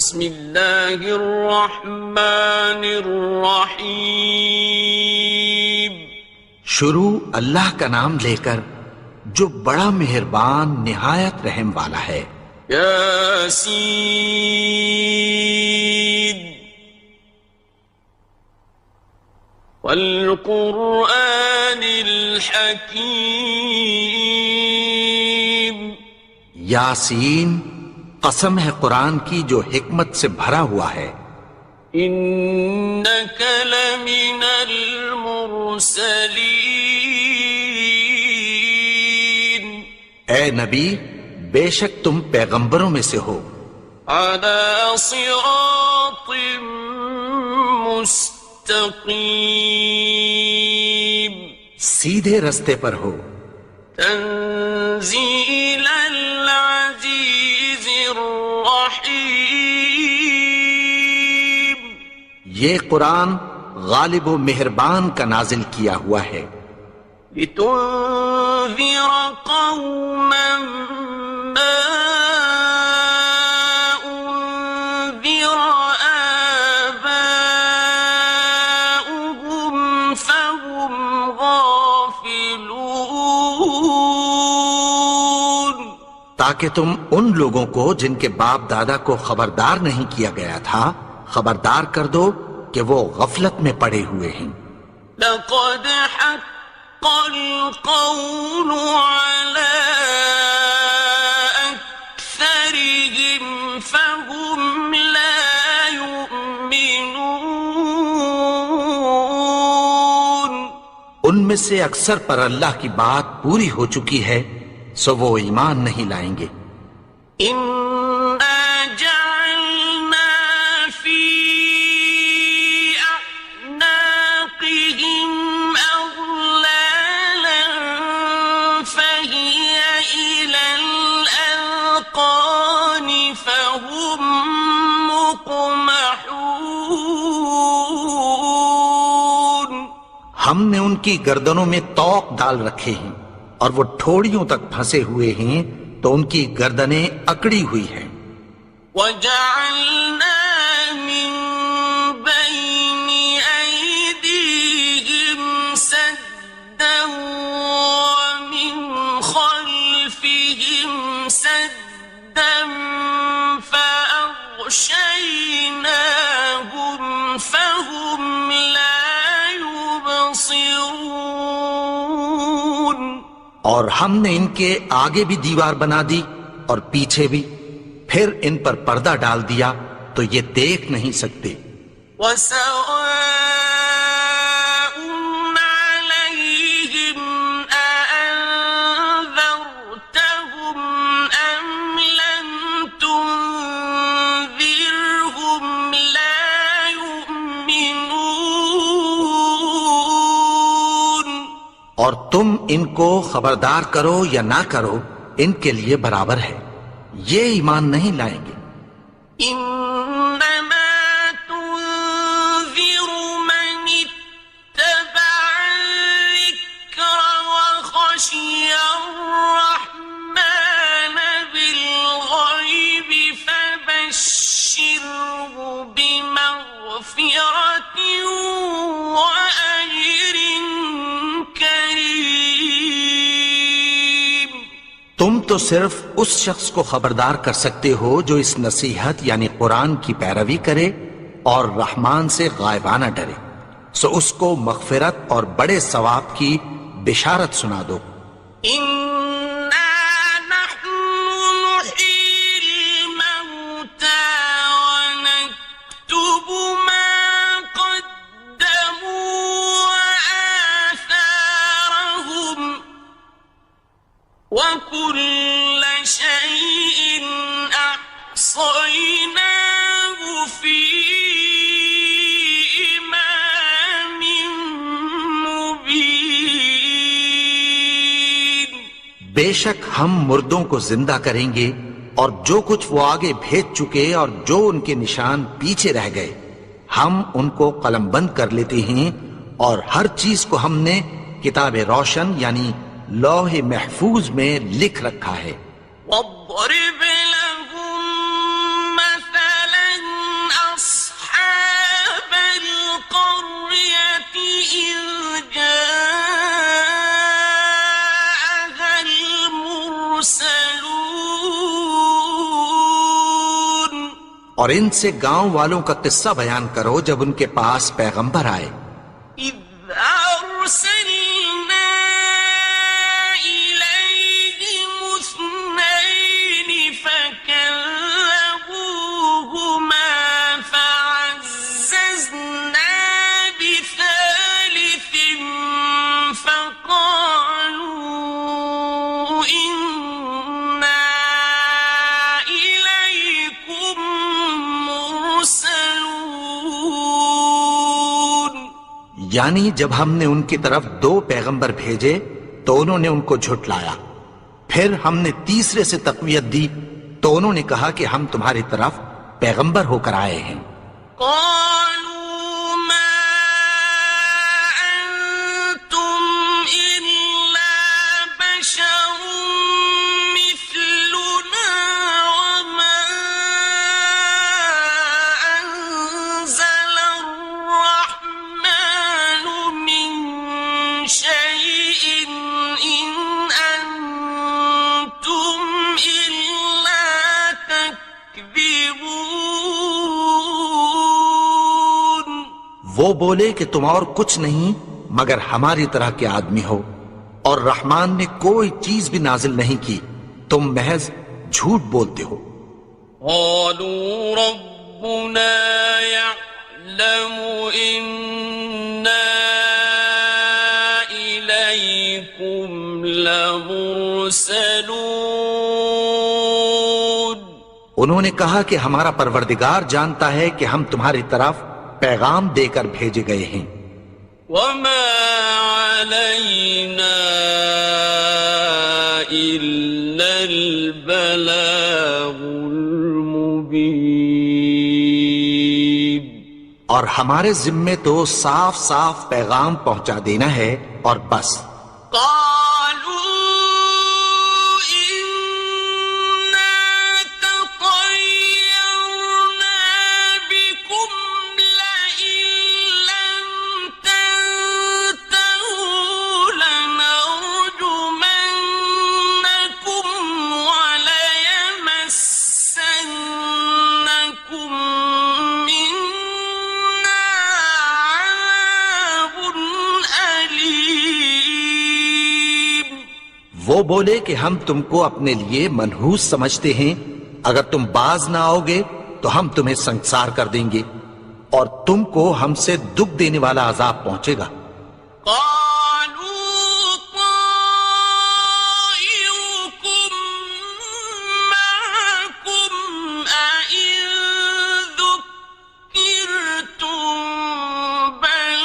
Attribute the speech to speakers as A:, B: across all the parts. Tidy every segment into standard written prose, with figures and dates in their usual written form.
A: بسم اللہ الرحمن الرحیم.
B: شروع اللہ کا نام لے کر جو بڑا مہربان نہایت رحم والا ہے.
A: یاسین والقرآن الحکیم.
B: یاسین، قسم ہے قرآن کی جو حکمت سے بھرا ہوا ہے.
A: انک لمن المرسلین.
B: اے نبی، بے شک تم پیغمبروں میں سے ہو.
A: علی صراط مستقیم.
B: سیدھے رستے پر ہو.
A: تنزیل العزیز الرحیم.
B: یہ قرآن غالب و مہربان کا نازل کیا ہوا ہے.
A: لتنذر قوما ما انذر آباؤهم فهم غافلون.
B: تاکہ تم ان لوگوں کو جن کے باپ دادا کو خبردار نہیں کیا گیا تھا خبردار کر دو کہ وہ غفلت میں پڑے ہوئے ہیں.
A: لقد حق القول على أكثرهم فهم لا يؤمنون.
B: ان میں سے اکثر پر اللہ کی بات پوری ہو چکی ہے سو وہ ایمان نہیں لائیں گے.
A: إنا جعلنا في أعناقهم أغلالا فهي إلى الأذقان فهم مقمحون.
B: ہم نے ان کی گردنوں میں طوق ڈال رکھے ہیں اور وہ ٹھوڑیوں تک پھنسے ہوئے ہیں تو ان کی گردنیں اکڑی ہوئی ہیں.
A: وَجَعَلْنَا مِن بَيْنِ أَيْدِيهِمْ سَدًّا وَمِنْ خَلْفِهِمْ سَدًّا فَأَغْشَيْنَاهُمْ فَهُمْ لَا يُبْصِرُونَ.
B: اور ہم نے ان کے آگے بھی دیوار بنا دی اور پیچھے بھی، پھر ان پر پردہ ڈال دیا تو یہ دیکھ نہیں سکتے.
A: وَسَوَاءٌ عَلَيْهِمْ أَأَنذَرْتَهُمْ أَمْ لَمْ تُنذِرْهُمْ لَا يُؤْمِنُونَ.
B: اور تم ان کو خبردار کرو یا نہ کرو ان کے لیے برابر ہے، یہ ایمان نہیں لائیں گے.
A: إنما تنذر من اتبع الذكر وخشي الرحمن بالغيب فبشره بمغفرة وأجر كريم.
B: تم تو صرف اس شخص کو خبردار کر سکتے ہو جو اس نصیحت یعنی قرآن کی پیروی کرے اور رحمان سے غائبانہ ڈرے، سو اس کو مغفرت اور بڑے ثواب کی بشارت سنا دو.
A: إنا نحن نحيي الموتى ونكتب ما قدموا وآثارهم وكل شيء أحصيناه في إمام مبين.
B: بے شک ہم مردوں کو زندہ کریں گے اور جو کچھ وہ آگے بھیج چکے اور جو ان کے نشان پیچھے رہ گئے ہم ان کو قلم بند کر لیتے ہیں، اور ہر چیز کو ہم نے کتاب روشن یعنی لوح محفوظ میں لکھ رکھا ہے.
A: واضرب لهم مثلا
B: اور ان سے گاؤں والوں کا قصہ بیان کرو جب ان کے پاس پیغمبر آئے.
A: إذ أرسلنا إليهم اثنين فكذبوهما فعززنا بثالث فقالوا إنا إليكم مرسلون.
B: یعنی جب ہم نے ان کی طرف 2 پیغمبر بھیجے تو انہوں نے ان کو جھٹلایا. پھر ہم نے تیسرے سے تقویت دی تو انہوں نے کہا کہ ہم تمہاری طرف پیغمبر ہو کر آئے ہیں.
A: قالوا ما أنتم إلا بشر مثلنا وما أنزل الرحمن من شيء إن أنتم إلا تكذبون.
B: وہ بولے کہ تم اور کچھ نہیں مگر ہماری طرح کے آدمی ہو اور رحمان نے کوئی چیز بھی نازل نہیں کی، تم محض جھوٹ بولتے ہو.
A: قالوا ربنا يعلم إنا إليكم لمرسلون.
B: انہوں نے کہا کہ ہمارا پروردگار جانتا ہے کہ ہم تمہاری طرف پیغام دے کر بھیجے گئے ہیں.
A: وما علينا إلا البلاغ المبين.
B: اور ہمارے ذمے تو صاف صاف پیغام پہنچا دینا ہے اور بس.
A: قالوا إنا تطيرنا بكم لئن لم تنتهوا لنرجمنكم وليمسنكم منا عذاب أليم.
B: وہ بولے کہ ہم تم کو اپنے لیے منحوس سمجھتے ہیں، اگر تم باز نہ آؤ گے تو ہم تمہیں سنسار کر دیں گے اور تم کو ہم سے دکھ دینے والا عذاب پہنچے گا.
A: قالوا طائركم معكم أئن ذكرتم بل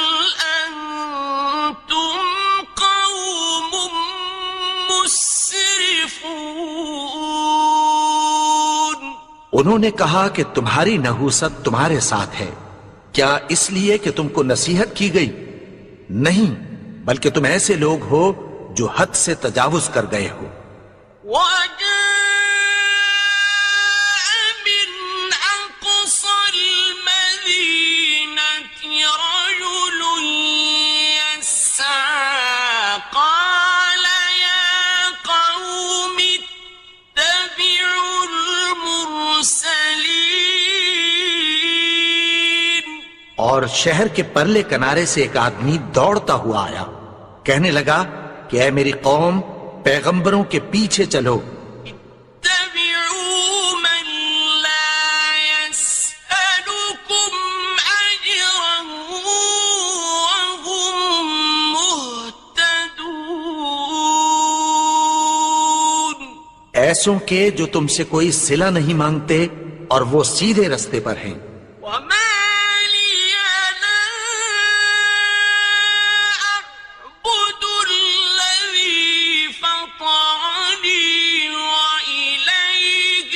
A: أنتم قوم مسرفون.
B: انہوں نے کہا کہ تمہاری نحوست تمہارے ساتھ ہے، کیا اس لیے کہ تم کو نصیحت کی گئی؟ نہیں، بلکہ تم ایسے لوگ ہو جو حد سے تجاوز کر گئے ہو.
A: وجاء من أقصى المدينة رجل يسعى قال يا قوم اتبعوا المرسلين.
B: اور شہر کے پرلے کنارے سے ایک آدمی دوڑتا ہوا آیا، کہنے لگا کہ اے میری قوم، پیغمبروں کے پیچھے چلو.
A: اتبعوا من لا يسألكم أجرا وهم مهتدون.
B: ایسوں کے جو تم سے کوئی صلہ نہیں مانگتے اور وہ سیدھے رستے پر ہیں.
A: وما لي لا أعبد الذي فطرني وإليه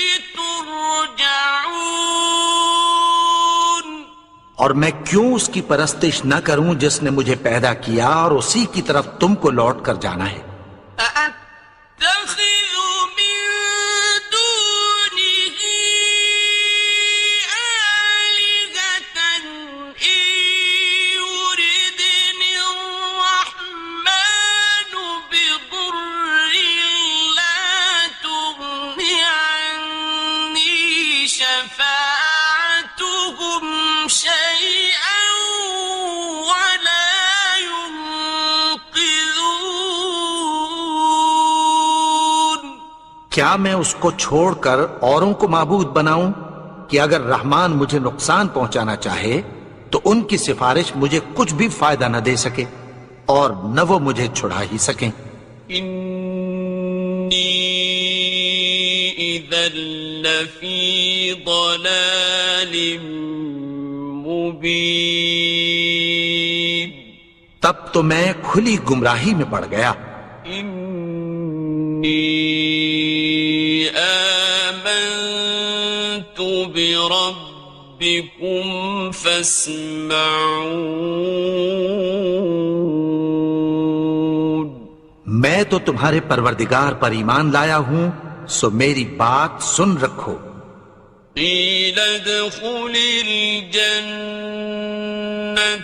A: ترجعون.
B: اور میں کیوں اس کی پرستش نہ کروں جس نے مجھے پیدا کیا اور اسی کی طرف تم کو لوٹ کر جانا ہے.
A: أأتخذ من دونه آلهة إن يردني الرحمن بضر لا تغن عني شفاعتهم
B: کیا میں اس کو چھوڑ کر اوروں کو معبود بناؤں کہ اگر رحمان مجھے نقصان پہنچانا چاہے تو ان کی سفارش مجھے کچھ بھی فائدہ نہ دے سکے اور نہ وہ مجھے چھڑا ہی سکیں؟
A: إني إذا لفي ضلال مبين
B: تب تو میں کھلی گمراہی میں پڑ گیا۔
A: إني آمنت بربكم فاسمعون
B: میں تو تمہارے پروردگار پر ایمان لایا ہوں، سو میری بات سن رکھو۔
A: قيل ادخل الجنة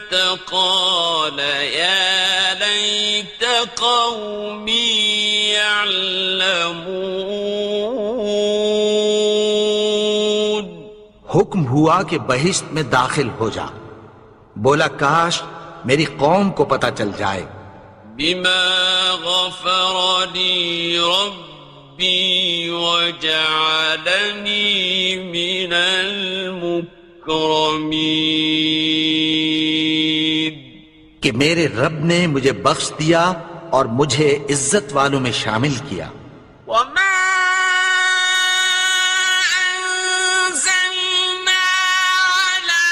A: قال يا ليت قومي يعلمون
B: حکم ہوا کہ بہشت میں داخل ہو جا، بولا کاش میری قوم کو پتہ چل جائے۔
A: بما غفر لي ربي وجعلني من المكرمين
B: کہ میرے رب نے مجھے بخش دیا اور مجھے عزت والوں میں شامل کیا۔
A: وما أنزلنا على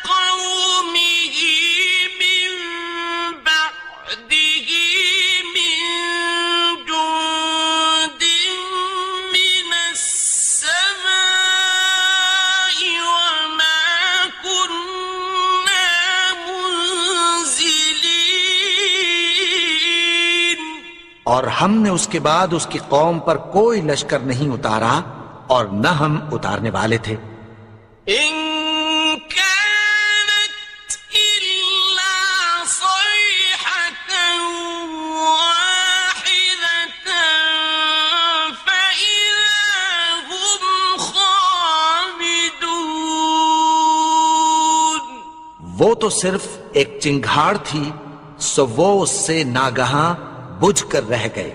A: قومه من بعده من جند من السماء وما كنا منزلين
B: اور ہم نے اس کے بعد اس کی قوم پر کوئی لشکر نہیں اتارا اور نہ ہم اتارنے والے تھے۔
A: إن كانت إلا صيحة واحدة فإذا هم خامدون
B: وہ تو صرف ایک چنگھاڑ تھی، سو وہ اس سے ناگہاں بجھ کر رہ گئے۔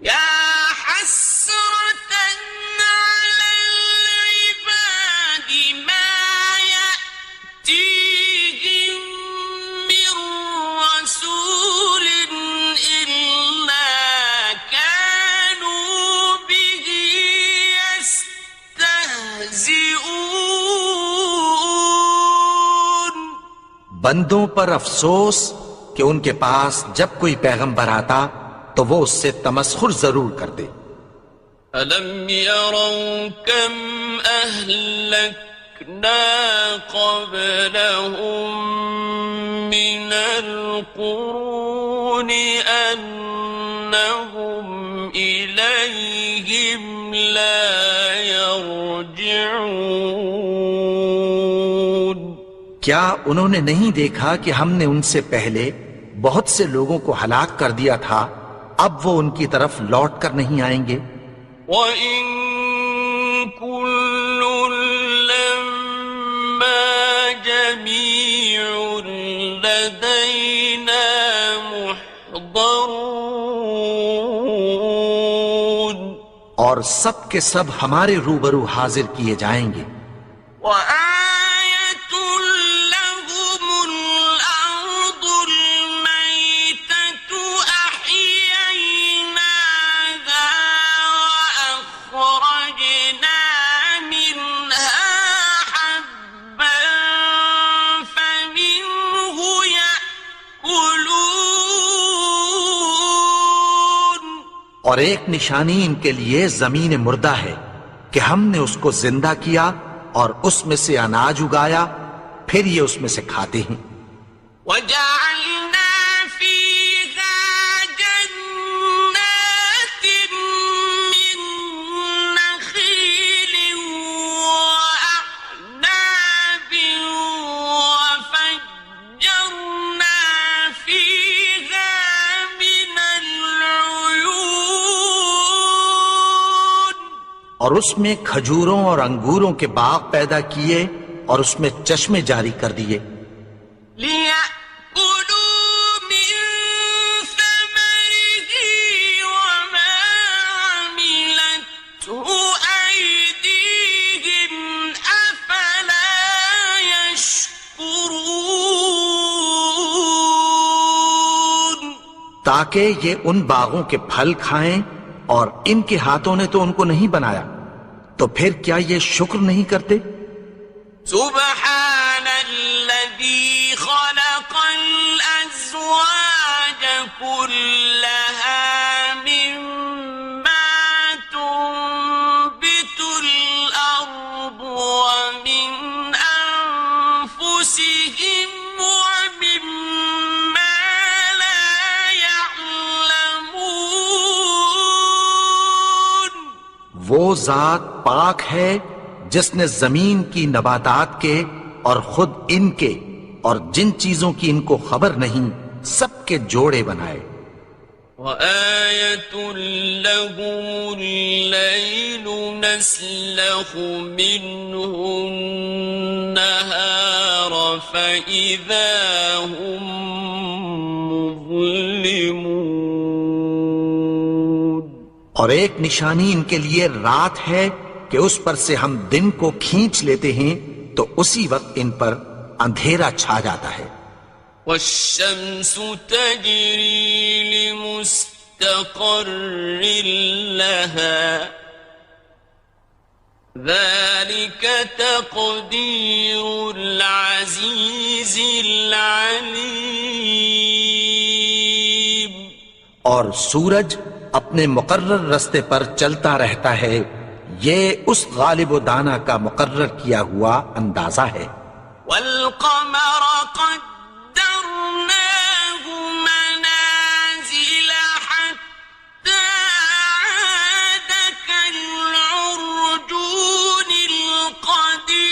A: يا حسرة على العباد ما يأتيهم من رسول إلا كانوا به يستهزئون
B: بندوں پر افسوس کہ ان کے پاس جب کوئی پیغمبر آتا تو وہ اس سے تمسخر ضرور کر دے۔
A: ألم يروا كم أهلكنا قبلهم من القرون أنهم إليهم لا يرجعون
B: کیا انہوں نے نہیں دیکھا کہ ہم نے ان سے پہلے بہت سے لوگوں کو ہلاک کر دیا تھا، اب وہ ان کی طرف لوٹ کر نہیں آئیں گے؟
A: وَإِن كُلٌّ لَّمَّا جَمِيعٌ لَّدَيْنَا مُحْضَرُونَ
B: اور سب کے سب ہمارے روبرو حاضر کیے جائیں گے۔
A: وَآيَةٌ لَّهُمُ الْأَرْضُ الْمَيْتَةُ أَحْيَيْنَاهَا وَأَخْرَجْنَا مِنْهَا حَبًّا فَمِنْهُ يَأْكُلُونَ
B: اور ایک نشانی ان کے لیے زمین مردہ ہے کہ ہم نے اس کو زندہ کیا اور اس میں سے اناج اگایا، پھر یہ اس میں سے کھاتے ہیں۔
A: وَجَعَلْنَا فِيهَا جَنَّاتٍ مِّن نَّخِيلٍ وَأَعْنَابٍ وَفَجَّرْنَا فِيهَا مِنَ الْعُيُونِ
B: اور اس میں کھجوروں اور انگوروں کے باغ پیدا کیے اور اس میں چشمے جاری کر دیے،
A: لِيَأْكُلُوا مِن ثَمَرِهِ وَمَا عَمِلَتْهُ
B: تاکہ یہ ان باغوں کے پھل کھائیں، اور ان کے ہاتھوں نے تو ان کو نہیں بنایا، تو پھر کیا یہ شکر نہیں کرتے؟
A: سبحان الذي خلق الأزواج كلها مما تنبت الأرض ومن أنفسهم ومما لا يعلمون.
B: وہ ذات پاک ہے جس نے زمین کی نباتات کے اور خود ان کے اور جن چیزوں کی ان کو خبر نہیں سب کے جوڑے بنائے.
A: وآية لهم الليل نسلخ منه النهار فإذا هم مظلمون.
B: اور ایک نشانی ان کے لیے رات ہے کہ اس پر سے ہم دن کو کھینچ لیتے ہیں تو اسی وقت ان پر اندھیرا چھا جاتا ہے.
A: والشمس تجري لمستقر لها ذلك تقدير العزيز العليم.
B: اور سورج اپنے مقرر رستے پر چلتا رہتا ہے، یہ اس غالب و دانا کا مقرر کیا ہوا اندازہ ہے.
A: والقمر قدرناه منازل حتى عاد كالعرجون القديم.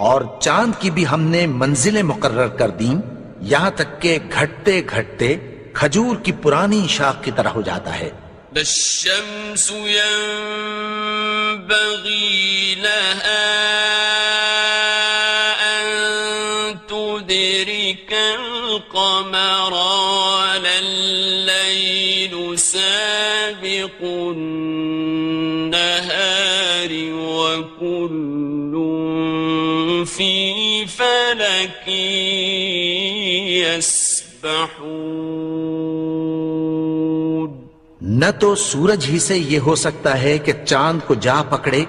B: اور چاند کی بھی ہم نے منزلیں مقرر کر دیں، یہاں تک کہ گھٹتے گھٹتے کھجور کی پرانی شاخ کی طرح ہو جاتا ہے.
A: لا الشمس ينبغي لها أن تدرك القمر ولا الليل سابق النهار وكل في فلك يسبحون.
B: نہ تو سورج ہی سے یہ ہو سکتا ہے کہ چاند کو جا پکڑے،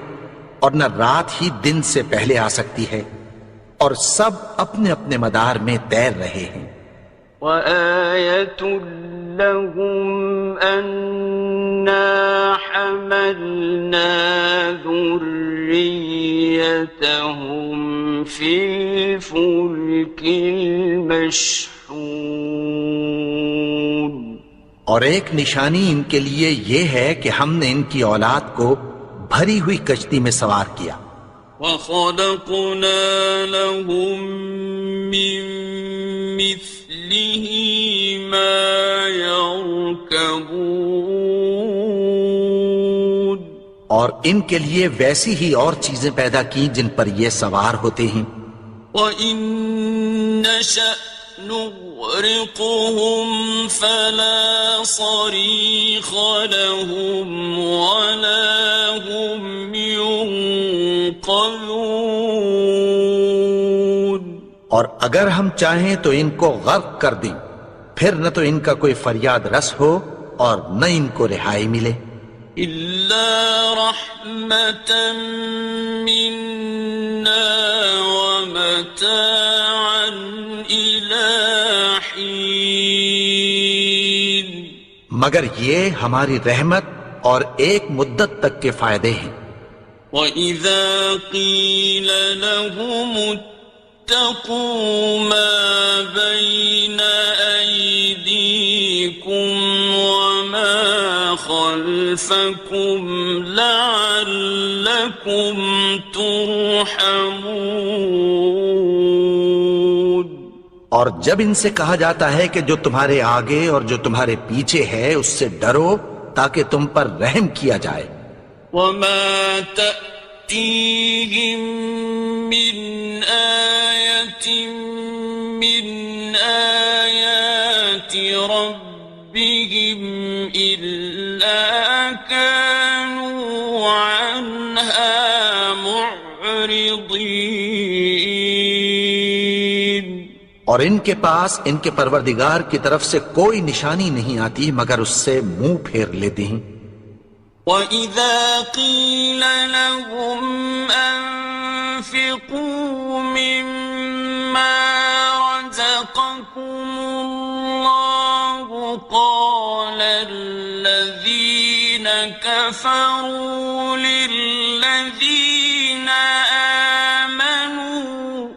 B: اور نہ رات ہی دن سے پہلے آ سکتی ہے، اور سب اپنے اپنے مدار میں تیر رہے ہیں.
A: وآية لهم أنا حملنا ذريتهم في الفلك المشحون.
B: اور ایک نشانی ان کے لیے یہ ہے کہ ہم نے ان کی اولاد کو بھری ہوئی کشتی میں سوار کیا.
A: وَخَلَقْنَا لَهُم مِّن مِّثْلِهِ مَا يَرْكَبُونَ.
B: اور ان کے لیے ویسی ہی اور چیزیں پیدا کی جن پر یہ سوار ہوتے ہیں.
A: وَإِن نَّشَأْ نغرقهم فلا صريخ لهم ولا هم ينقذون.
B: اور اگر ہم چاہیں تو ان کو غرق کر دیں، پھر نہ تو ان کا کوئی فریاد رس ہو اور نہ ان کو رہائی ملے.
A: إلا رحمة منا ومتاعا إلى حين.
B: مگر یہ ہماری رحمت اور ایک مدت تک کے فائدے ہیں.
A: وَإِذَا قِيلَ لَهُمُ اتَّقُوا مَا بَيْنَ أَيْدِيكُمْ وَمَا خَلْفَكُمْ لَعَلَّكُمْ تُرْحَمُونَ.
B: اور جب ان سے کہا جاتا ہے کہ جو تمہارے آگے اور جو تمہارے پیچھے ہے اس سے ڈرو تاکہ تم پر رحم کیا جائے.
A: وَمَا تَأْتِيهِم مِّنْ آيَةٍ مِّنْ آيَاتِ رَبِّهِمْ إِلَّا كَانُوا عَنْهَا معرضين.
B: اور ان کے پاس ان کے پروردگار کی طرف سے کوئی نشانی نہیں آتی مگر اس سے منہ پھیر لیتے ہیں۔
A: وَإِذَا قِيلَ لَهُمْ أَنفِقُوا مِمَّا رَزَقَكُمُ اللَّهُ قَالَ الَّذِينَ كَفَرُوا لِلَّذِينَ آمنوا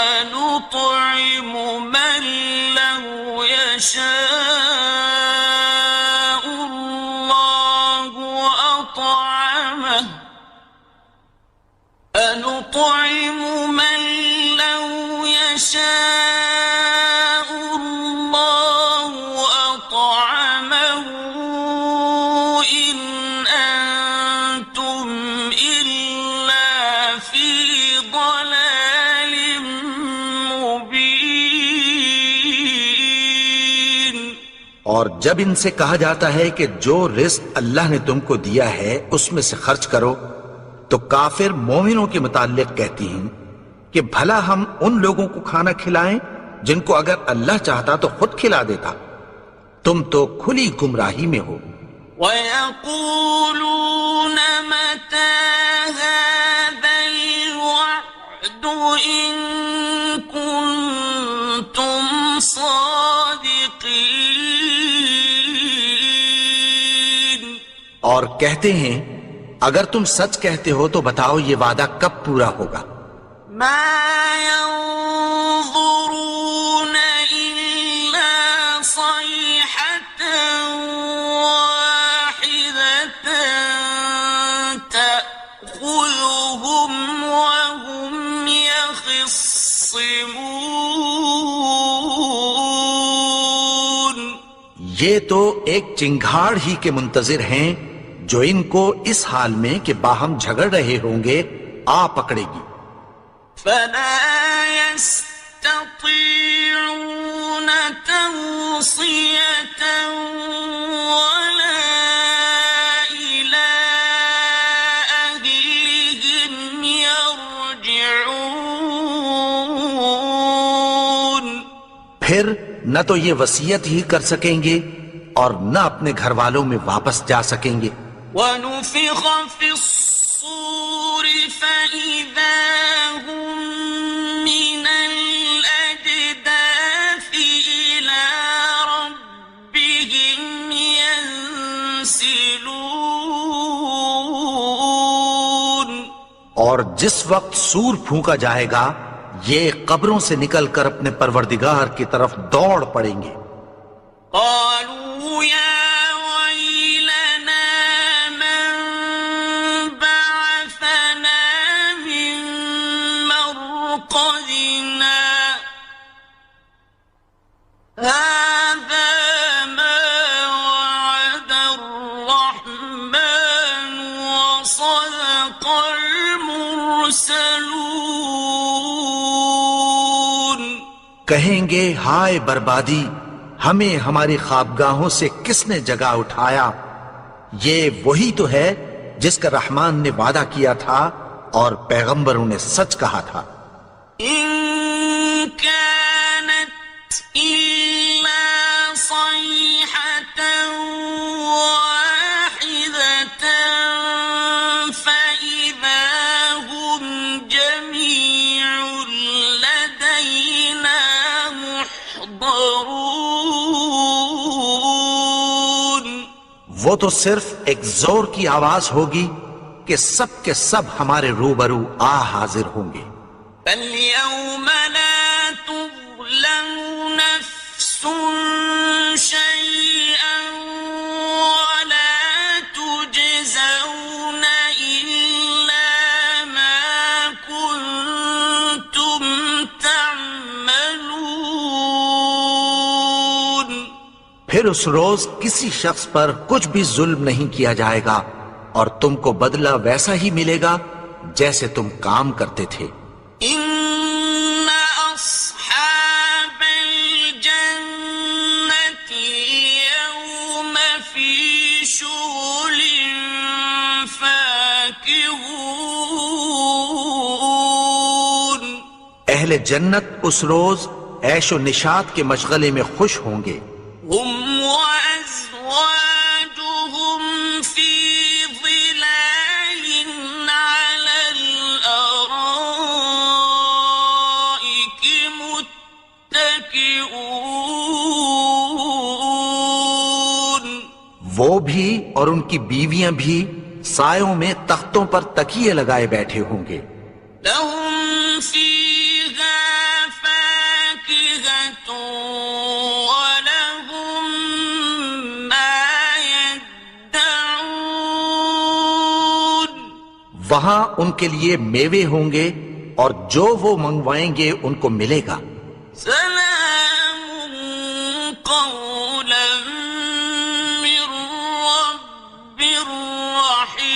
A: أنطعم من لو يشاء الله أطعمه أنطعم من لو يشاء الله أطعمه إن أنتم إلا في ضلال مبين۔
B: اور جب ان سے کہا جاتا ہے کہ جو رزق اللہ نے تم کو دیا ہے اس میں سے خرچ کرو، تو کافر مومنوں کے متعلق کہتی ہیں کہ بھلا ہم ان لوگوں کو کھانا کھلائیں جن کو اگر اللہ چاہتا تو خود کھلا دیتا، تم تو کھلی گمراہی میں ہو۔
A: وَيَقُولُونَ مَتَى هَذَا الْوَعْدُ إِن كُنتُمْ صَادِقِينَ۔
B: اور کہتے ہیں اگر تم سچ کہتے ہو تو بتاؤ یہ وعدہ کب پورا ہوگا؟
A: مَا يَنظُرُونَ إِلَّا صَيْحَةً وَاحِدَةً تَأْخُذُهُمْ وَهُمْ يَخِصِّمُونَ۔
B: یہ تو ایک چنگھاڑ ہی کے منتظر ہیں جو ان کو اس حال میں کہ باہم جھگڑ رہے ہوں گے آ پکڑے گی۔
A: فَلَا يَسْتَطِيعُونَ تَوْصِيَةً وَلَا إِلَىٰ أَهْلِهِمْ يَرْجِعُونَ۔
B: پھر نہ تو یہ وصیت ہی کر سکیں گے اور نہ اپنے گھر والوں میں واپس جا سکیں گے۔
A: وَنُفِخَ فِي الصُّورِ فَإِذَا هُم مِّنَ الْأَجْدَاثِ إِلَىٰ رَبِّهِمْ يَنسِلُونَ۔
B: اور جس وقت سور پھونکا جائے گا یہ قبروں سے نکل کر اپنے پروردگار کی طرف دوڑ پڑیں گے۔
A: قالوا يا ويلنا من بعثنا من مرقدنا هذا ما وعد الرحمن وصدق المرسلون۔
B: کہیں گے ہائے بربادی، ہمیں ہماری خوابگاہوں سے کس نے جگا اٹھایا؟ یہ وہی تو ہے جس کا رحمان نے وعدہ کیا تھا اور پیغمبروں نے سچ کہا تھا۔
A: إن كانت إلا صيحة واحدة فإذا هم جميع لدينا محضرون۔
B: وہ تو صرف ایک زور کی آواز ہوگی کہ سب کے سب ہمارے روبرو آ حاضر ہوں گے۔
A: فَالْيَوْمَ لَا تُظْلَمُ نَفْسٌ شَيْئًا وَلَا تُجْزَوْنَ إِلَّا مَا كُنتُمْ تَعْمَلُونَ۔
B: پھر اس روز کسی شخص پر کچھ بھی ظلم نہیں کیا جائے گا اور تم کو بدلہ ویسا ہی ملے گا جیسے تم کام کرتے تھے۔
A: إِنَّ أَصْحَابَ الْجَنَّةِ الْيَوْمَ
B: اہل جنت اس روز عیش و نشاط کے مشغلے میں خوش ہوں گے.
A: هم وأزواجهم في ظلال على الأرائك متكئون.
B: وہ بھی اور ان کی بیویاں بھی سایوں میں تختوں پر تکیے لگائے بیٹھے ہوں گے.
A: لهم فيها فاكهة ولهم ما يدعون.
B: وہاں ان کے لیے میوے ہوں گے اور جو وہ منگوائیں گے ان کو ملے گا.
A: سلام قولا من رب رحيم.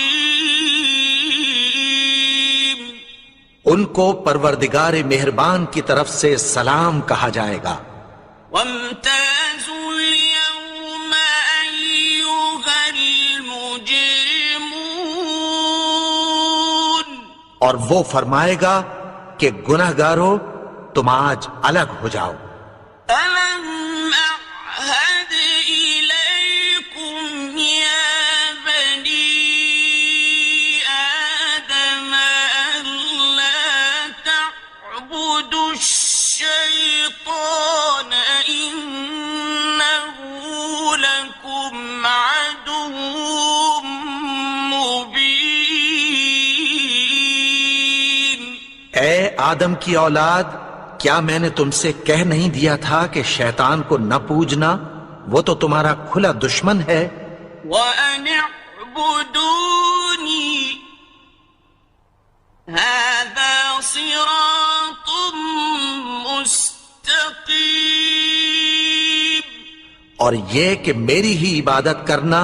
B: ان کو پروردگار مہربان کی طرف سے سلام کہا جائے گا.
A: وامتازوا اليوم أيها المجرمون.
B: اور وہ فرمائے گا کہ گنہگارو تم آج الگ ہو جاؤ.
A: ألم أعهد إليكم يا بني آدم ألا تعبدوا الشيطان إنه لكم عدو مبين.
B: اے آدم کی اولاد، کیا میں نے تم سے کہہ نہیں دیا تھا کہ شیطان کو نہ پوجنا، وہ تو تمہارا کھلا دشمن ہے.
A: وَأَنِ اعْبُدُونِي هَذَا صِرَاطٌ مُسْتَقِيمٌ.
B: اور یہ کہ میری ہی عبادت کرنا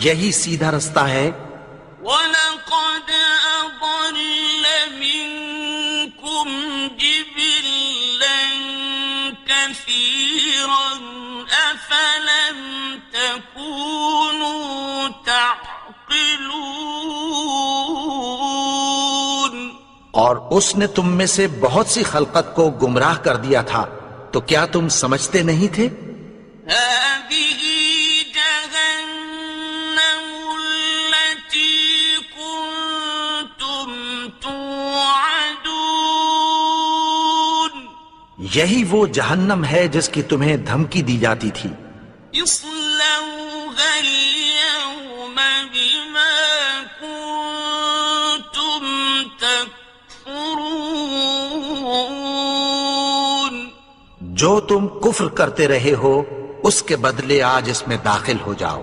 B: یہی سیدھا رستہ ہے.
A: وَلَقَدْ أَضَلَّ مِنكُمْ جِبِلًّا كَثِيرًا أَفَلَمْ تَكُونُوا تَعْقِلُونَ.
B: اور اس نے تم میں سے بہت سی خلقت کو گمراہ کر دیا تھا، تو کیا تم سمجھتے نہیں تھے؟
A: هذه جهنم التي كنتم توعدون.
B: یہی وہ جہنم ہے جس کی تمہیں دھمکی دی جاتی تھی.
A: اصلوها اليوم بما كنتم تكفرون.
B: جو تم کفر کرتے رہے ہو اس کے بدلے آج اس میں داخل ہو جاؤ.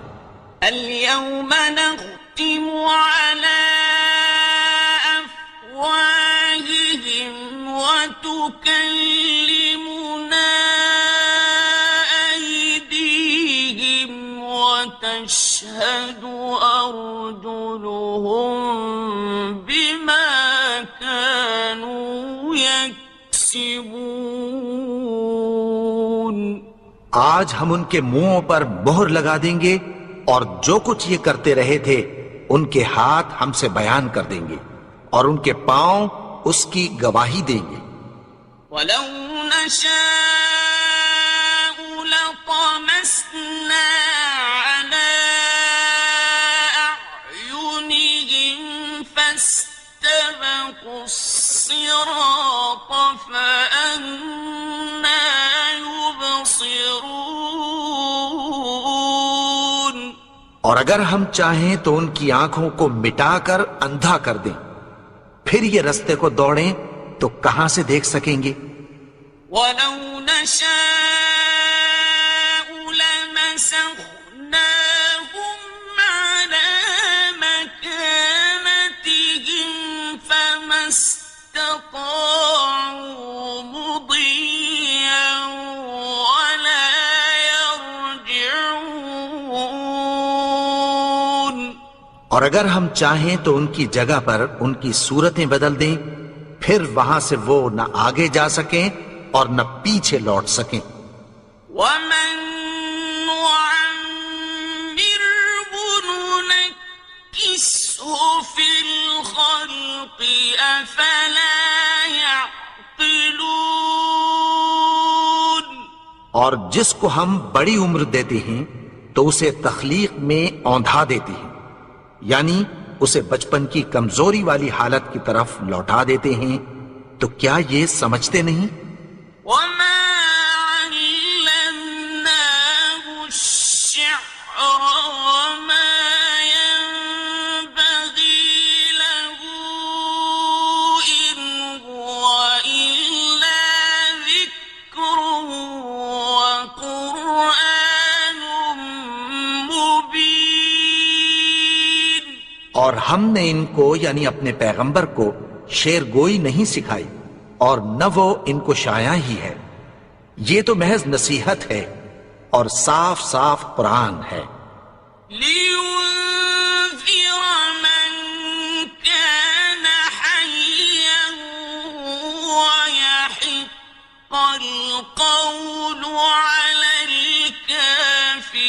A: اليوم نختم على أفواههم وتكلمنا أيديهم وتشهد أرجلهم بما كانوا يكسبون.
B: آج ہم ان کے منہوں پر مہر لگا دیں گے اور جو کچھ یہ کرتے رہے تھے ان کے ہاتھ ہم سے بیان کر دیں گے اور ان کے پاؤں اس کی گواہی دیں گے.
A: ولو نشاء لطمسنا على أعينهم فاستبقوا الصراط فأنى يبصرون.
B: اور اگر ہم چاہیں تو ان کی آنکھوں کو مٹا کر اندھا کر دیں، پھر یہ رستے کو دوڑیں تو کہاں سے دیکھ سکیں گے؟
A: ولو نشاء لمسخناهم على مكانتهم فما استطاعوا مضيا ولا يرجعون.
B: اور اگر ہم چاہیں تو ان کی جگہ پر ان کی صورتیں بدل دیں، پھر وہاں سے وہ نہ آگے جا سکیں اور نہ پیچھے لوٹ سکیں.
A: ومن نعمره ننكسه في الخلق أفلا يعقلون.
B: اور جس کو ہم بڑی عمر دیتے ہیں تو اسے تخلیق میں اوندھا دیتے ہیں، یعنی اسے بچپن کی کمزوری والی حالت کی طرف لوٹا دیتے ہیں، تو کیا یہ سمجھتے نہیں؟
A: وما علمناه الشعر وما ينبغي له إن هو إلا ذكر وقرآن مبين.
B: اور ہم نے ان کو یعنی اپنے پیغمبر کو شعر گوئی نہیں سکھائی، اور نہ وہ ان کو شایع ہی ہے، یہ تو محض نصیحت ہے اور صاف صاف قرآن ہے،
A: لينذر من كان حيا ويحق القول على الكافرين.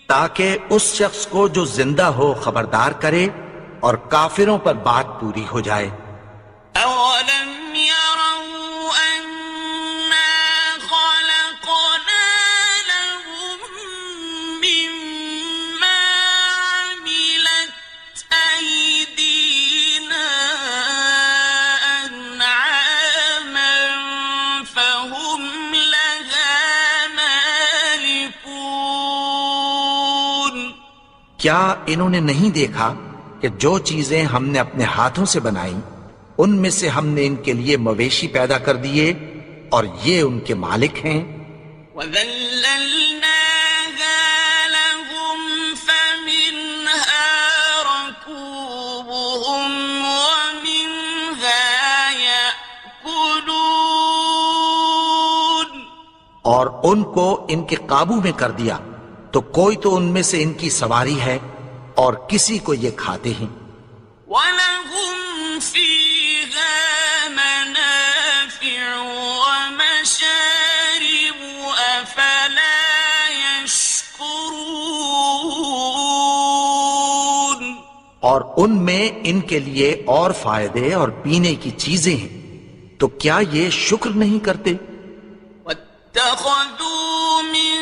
B: تاکہ اس شخص کو جو زندہ ہو خبردار کرے اور کافروں پر بات پوری ہو جائے.
A: أولم يروا أنا خلقنا لهم مما عملت أيدينا أنعاما فهم لها مالكون.
B: کیا انہوں نے نہیں دیکھا کہ جو چیزیں ہم نے اپنے ہاتھوں سے بنائیں ان میں سے ہم نے ان کے لیے مویشی پیدا کر دیے اور یہ ان کے مالک ہیں.
A: وَذَلَّلْنَاهَا لَهُمْ فَمِنْهَا رَكُوبُهُمْ وَمِنْهَا يَأْكُلُونَ.
B: اور ان کو ان کے قابو میں کر دیا تو کوئی تو ان میں سے ان کی سواری ہے اور کسی کو یہ کھاتے ہیں.
A: وَلَهُمْ فِيهَا مَنَافِعُ وَمَشَارِبُ أَفَلَا يَشْكُرُونَ.
B: اور ان میں ان کے لیے اور فائدے اور پینے کی چیزیں ہیں، تو کیا یہ شکر نہیں کرتے؟
A: وَاتَّخَذُوا مِن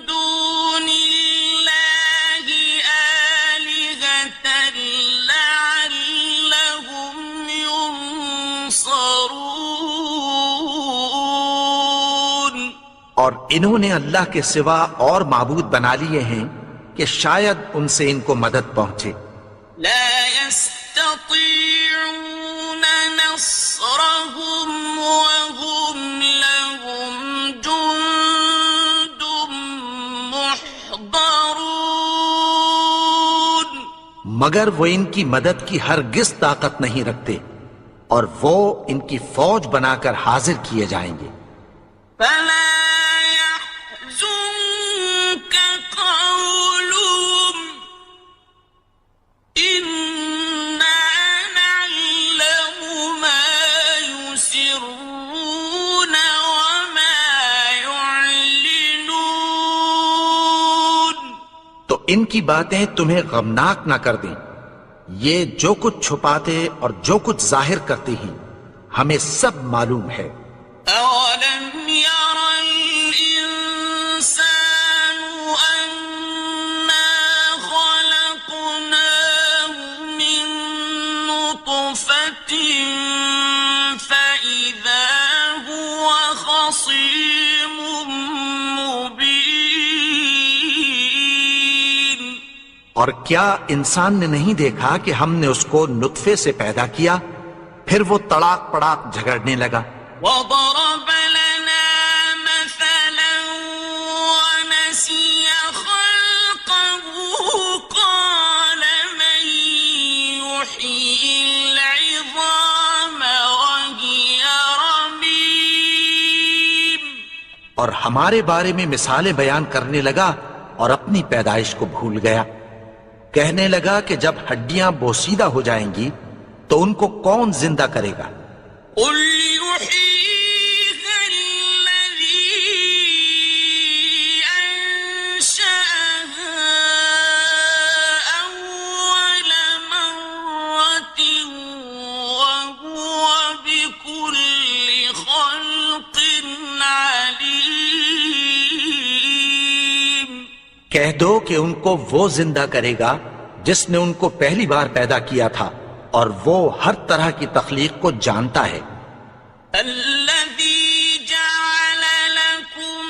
A: دُونِ اللَّهِ آلِهَةً لَعَلَّهُمْ يُنصَرُونَ.
B: اور انہوں نے اللہ کے سوا اور معبود بنا لیے ہیں کہ شاید ان سے ان کو مدد پہنچے.
A: لا يستطيعون نصرهم وهم لهم جند محضرون.
B: مگر وہ ان کی مدد کی ہرگز طاقت نہیں رکھتے اور وہ ان کی فوج بنا کر حاضر کیے جائیں گے.
A: فلا يحزنك قولهم إنا نعلم ما يسرون وما يعلنون.
B: تو ان کی باتیں تمہیں غمناک نہ کر دیں، یہ جو کچھ چھپاتے اور جو کچھ ظاہر کرتے ہیں ہمیں سب معلوم ہے.
A: أولم ير الإنسان أنا خلقناه من نطفة فإذا هو خصيم مبين.
B: اور کیا انسان نے نہیں دیکھا کہ ہم نے اس کو نطفے سے پیدا کیا، پھر وہ تڑاک پڑاک جھگڑنے لگا.
A: وضرب لنا مثلا ونسي خلقه قال من يحيي العظام وهي رميم.
B: اور ہمارے بارے میں مثالیں بیان کرنے لگا اور اپنی پیدائش کو بھول گیا. کہنے لگا کہ جب ہڈیاں بوسیدہ ہو جائیں گی تو ان کو کون زندہ کرے گا؟
A: قل يحييها الذي أنشأها أول مرة
B: کہہ دو کہ ان کو وہ زندہ کرے گا جس نے ان کو پہلی بار پیدا کیا تھا، اور وہ ہر طرح کی تخلیق کو جانتا ہے۔
A: الذي جعل لكم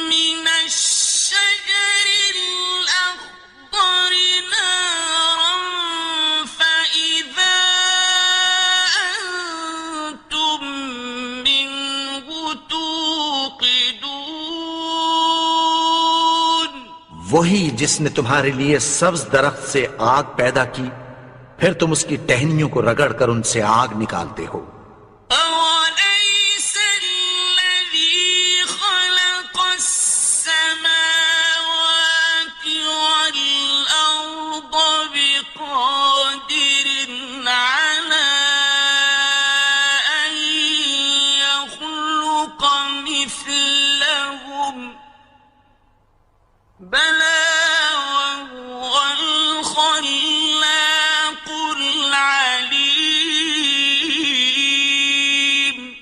A: من الشجر الأخضر نارا فإذا أنتم منه توقدون،
B: وہی جس نے تمہارے لیے سبز درخت سے آگ پیدا کی، پھر تم اس کی ٹہنیوں کو رگڑ کر ان سے آگ نکالتے ہو۔
A: أوليس الذي خلق السماوات والأرض بقادر على أن يخلق مثلهم، بلى وهو الخلاق العليم۔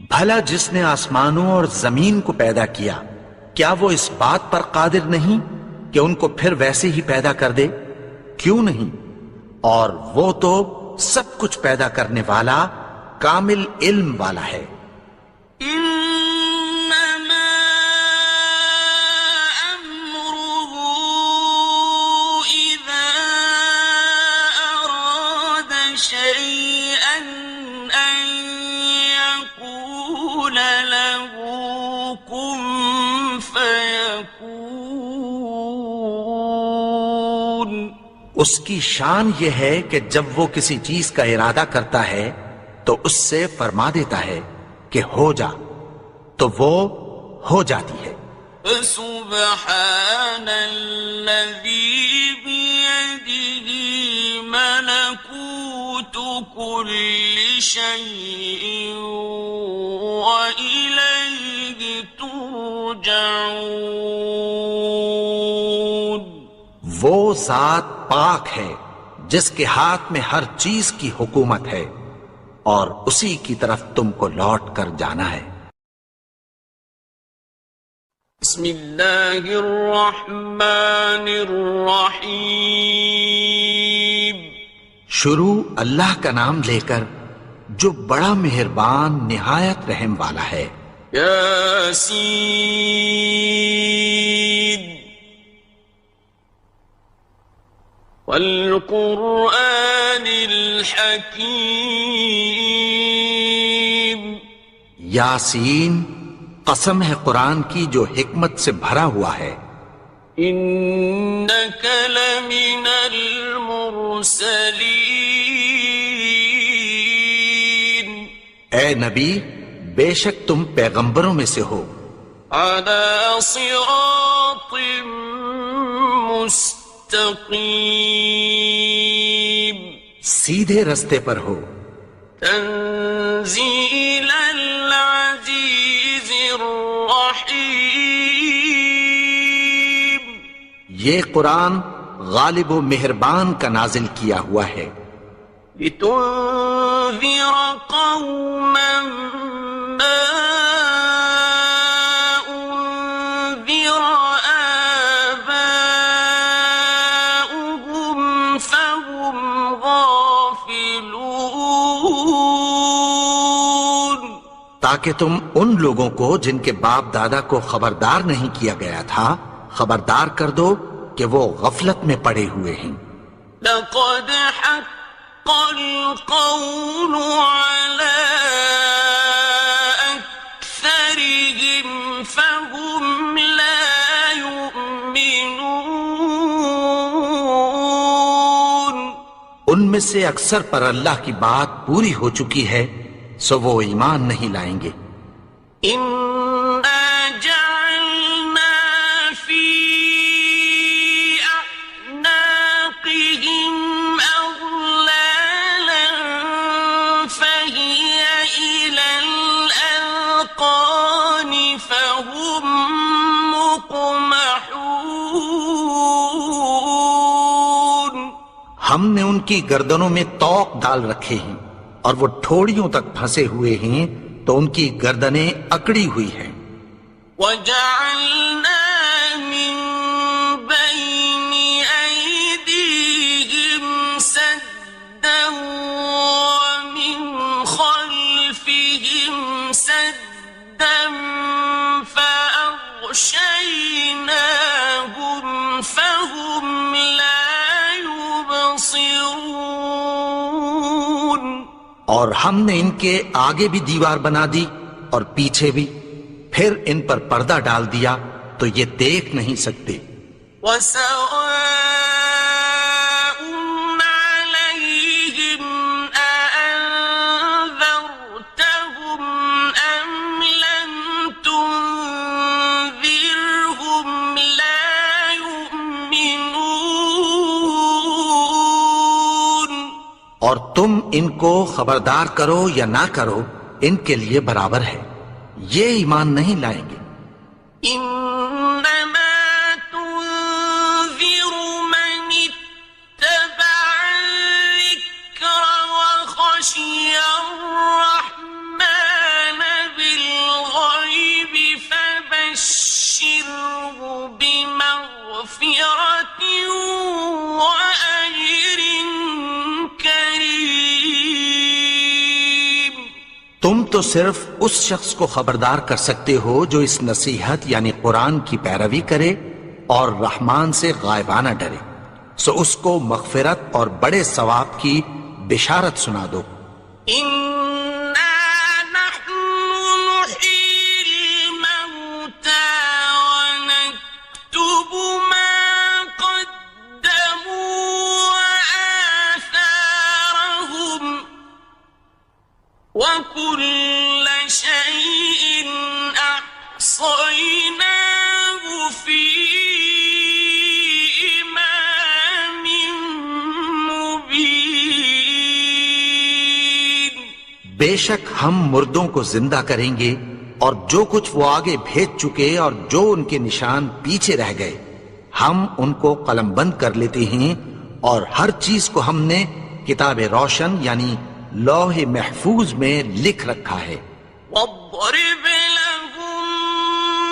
B: بھلا جس نے آسمانوں اور زمین کو پیدا کیا، کیا وہ اس بات پر قادر نہیں کہ ان کو پھر ویسے ہی پیدا کر دے؟ کیوں نہیں؟ اور وہ تو سب کچھ پیدا کرنے والا، کامل علم والا ہے۔
A: إنما أمره إذا أراد شيئا أن يقول له كن فيكون۔
B: اس کی شان یہ ہے کہ جب وہ کسی چیز کا ارادہ کرتا ہے تو اس سے فرما دیتا ہے کہ ہو جا، تو وہ ہو جاتی ہے۔
A: فسبحان الذي بيده ملكوت كل شيء وإليه ترجعون۔
B: وہ ذات پاک ہے جس کے ہاتھ میں ہر چیز کی حکومت ہے، اور اسی کی طرف تم کو لوٹ کر جانا ہے۔
A: بسم اللہ الرحمن الرحیم۔
B: شروع اللہ کا نام لے کر جو بڑا مہربان نہایت رحم والا ہے۔
A: یاسین والقرآن الحکیم۔
B: یاسین، قسم ہے قرآن کی جو حکمت سے بھرا ہوا ہے۔
A: انک لمن المرسلین۔
B: اے نبی، بے شک تم پیغمبروں میں سے ہو،
A: علی صراط مستقیم،
B: سیدھے رستے پر ہو۔
A: تنزیل العزیز الرحیم۔
B: یہ قرآن غالب و مہربان کا نازل کیا ہوا ہے،
A: لتنذر قوما ما انذر آباؤهم فهم غافلون،
B: تاکہ تم ان لوگوں کو جن کے باپ دادا کو خبردار نہیں کیا گیا تھا خبردار کر دو کہ وہ غفلت میں پڑے ہوئے ہیں۔
A: لقد حق القول على أكثرهم فهم لا يؤمنون۔
B: ان میں سے اکثر پر اللہ کی بات پوری ہو چکی ہے، سو وہ ایمان نہیں لائیں گے۔
A: إنا جعلنا في أعناقهم أغلالا فهي إلى الأذقان فهم مقمحون۔
B: ہم نے ان کی گردنوں میں طوق ڈال رکھے ہیں اور وہ ٹھوڑیوں تک پھنسے ہوئے ہیں، تو ان کی گردنیں اکڑی ہوئی ہیں۔
A: وَجَعَلْنَا مِن فأغشيناهم فهم لا يبصرون.
B: اور ہم نے ان کے آگے بھی دیوار بنا دی اور پیچھے بھی، پھر ان پر پردہ ڈال دیا تو یہ دیکھ نہیں سکتے.
A: وسواء عليهم أأنذرتهم أم لم تنذرهم لا يؤمنون.
B: اور تم ان کو خبردار کرو یا نہ کرو، ان کے لیے برابر ہے، یہ ایمان نہیں لائیں گے.
A: إنما تنذر من اتبع الذكر وخشي الرحمن بالغيب فبشره بمغفرة وأجر كريم.
B: تم تو صرف اس شخص کو خبردار کر سکتے ہو جو اس نصیحت یعنی قرآن کی پیروی کرے اور رحمان سے غائبانہ ڈرے، سو اس کو مغفرت اور بڑے ثواب کی بشارت سنا دو.
A: إنا نحن نحيي الموتى ونكتب ما قدموا وآثارهم وكل شيء أحصيناه في إمام مبين.
B: بے شک ہم مردوں کو زندہ کریں گے، اور جو کچھ وہ آگے بھیج چکے اور جو ان کے نشان پیچھے رہ گئے ہم ان کو قلم بند کر لیتے ہیں، اور ہر چیز کو ہم نے کتاب روشن یعنی لوح محفوظ میں لکھ رکھا ہے.
A: واضرب لهم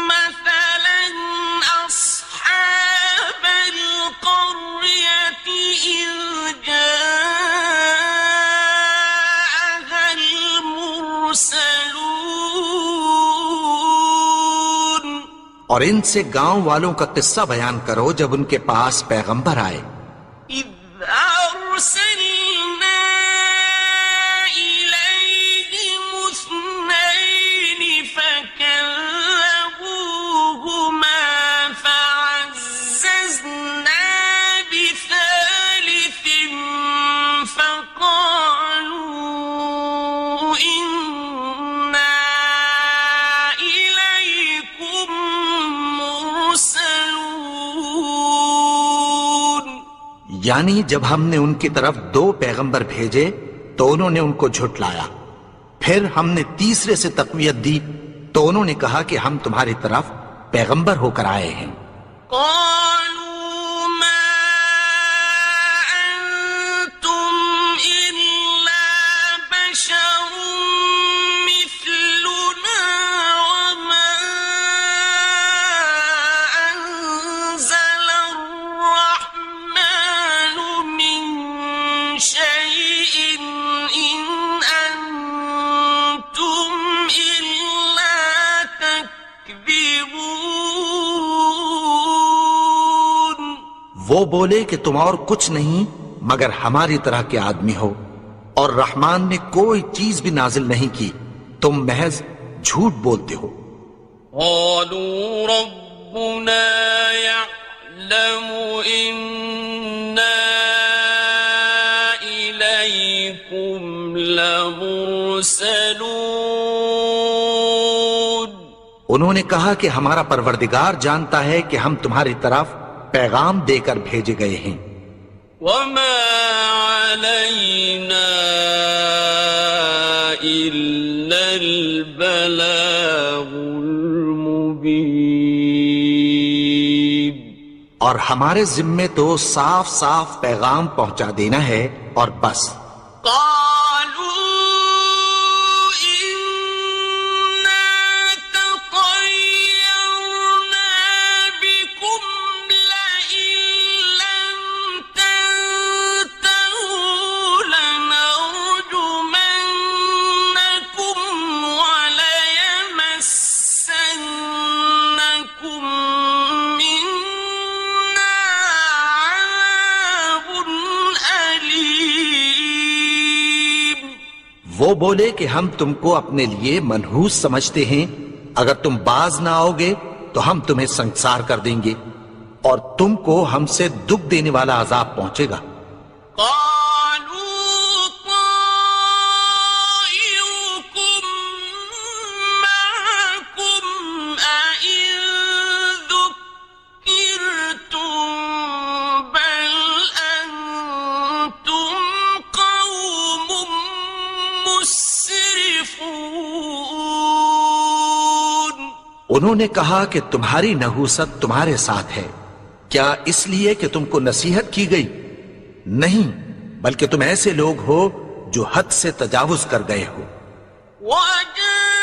A: مثلا أصحاب القرية إذ جاءها المرسلون.
B: اور ان سے گاؤں والوں کا قصہ بیان کرو جب ان کے پاس پیغمبر آئے.
A: إذ أرسلنا إليهم اثنين فكذبوهما فعززنا بثالث فقالوا إنا إليكم مرسلون.
B: یعنی جب ہم نے ان کی طرف 2 پیغمبر بھیجے تو انہوں نے ان کو جھٹلایا، پھر ہم نے تیسرے سے تقویت دی تو انہوں نے کہا کہ ہم تمہاری طرف پیغمبر ہو کر آئے ہیں.
A: قالوا ما أنتم إلا بشر مثلنا وما أنزل الرحمن من شيء إن أنتم إلا تكذبون.
B: وہ بولے کہ تم اور کچھ نہیں مگر ہماری طرح کے آدمی ہو، اور رحمان نے کوئی چیز بھی نازل نہیں کی، تم محض جھوٹ بولتے ہو.
A: قالوا ربنا يعلم إنا إليكم لمرسلون.
B: انہوں نے کہا کہ ہمارا پروردگار جانتا ہے کہ ہم تمہاری طرف پیغام دے کر بھیجے گئے ہیں.
A: وما علينا إلا البلاغ المبين.
B: اور ہمارے ذمے تو صاف صاف پیغام پہنچا دینا ہے اور بس.
A: قالوا إنا تطيرنا بكم لئن لم تنتهوا لنرجمنكم وليمسنكم
B: وہ بولے کہ ہم تم کو اپنے لیے منحوس سمجھتے ہیں، اگر تم باز نہ آؤ گے تو ہم تمہیں سنسار کر دیں گے اور تم کو ہم سے دکھ دینے والا عذاب پہنچے گا۔
A: قالوا طائركم معكم أئن ذكرتم بل أنتم قوم مسرفون۔
B: انہوں نے کہا کہ تمہاری نحوست تمہارے ساتھ ہے، کیا اس لیے کہ تم کو نصیحت کی گئی؟ نہیں، بلکہ تم ایسے لوگ ہو جو حد سے تجاوز کر گئے ہو۔
A: وجاء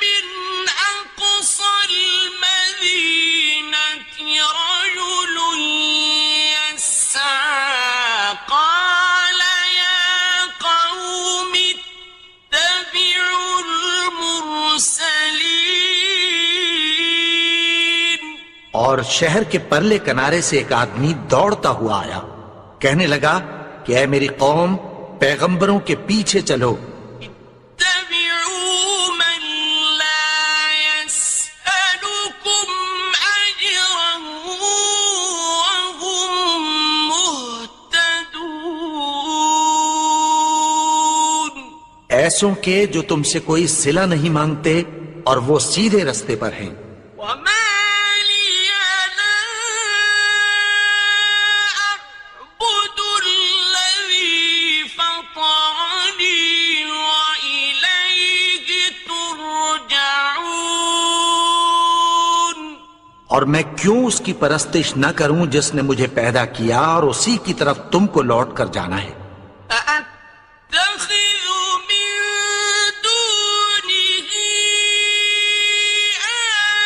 A: من أقصى المدينة رجل يسعى قال يا قوم اتبعوا المرسلين۔
B: اور شہر کے پرلے کنارے سے ایک آدمی دوڑتا ہوا آیا، کہنے لگا کہ اے میری قوم، پیغمبروں کے پیچھے چلو۔
A: اتبعوا من لا يسألكم أجرا وهم مهتدون۔
B: ایسوں کے جو تم سے کوئی صلہ نہیں مانگتے اور وہ سیدھے رستے پر ہیں۔
A: وما لي لا أعبد الذي فطرني وإليه ترجعون۔
B: اور میں کیوں اس کی پرستش نہ کروں جس نے مجھے پیدا کیا اور اسی کی طرف تم کو لوٹ کر جانا ہے۔
A: أأتخذ من دونه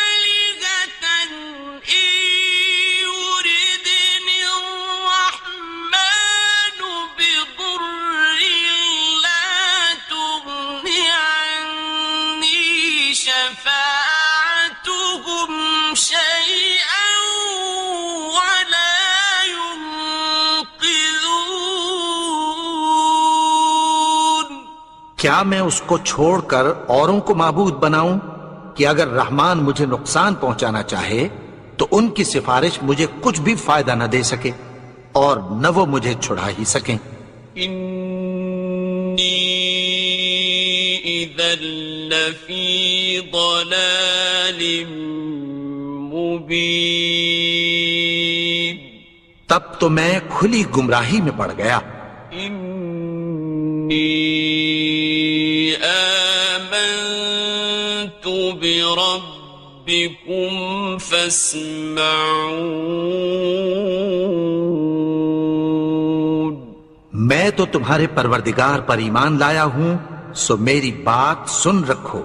A: آلهة إن يردني الرحمن بضر لا تغن عني شفاعتهم شيئا ولا ينقذون۔
B: کیا میں اس کو چھوڑ کر اوروں کو معبود بناؤں کہ اگر رحمان مجھے نقصان پہنچانا چاہے تو ان کی سفارش مجھے کچھ بھی فائدہ نہ دے سکے اور نہ وہ مجھے چھڑا ہی سکیں۔
A: إني إذا لفي ضلال مبين۔
B: تب تو میں کھلی گمراہی میں پڑ گیا۔
A: إني آمنت بربكم فاسمعون۔
B: میں تو تمہارے پروردگار پر ایمان لایا ہوں، سو میری بات سن رکھو۔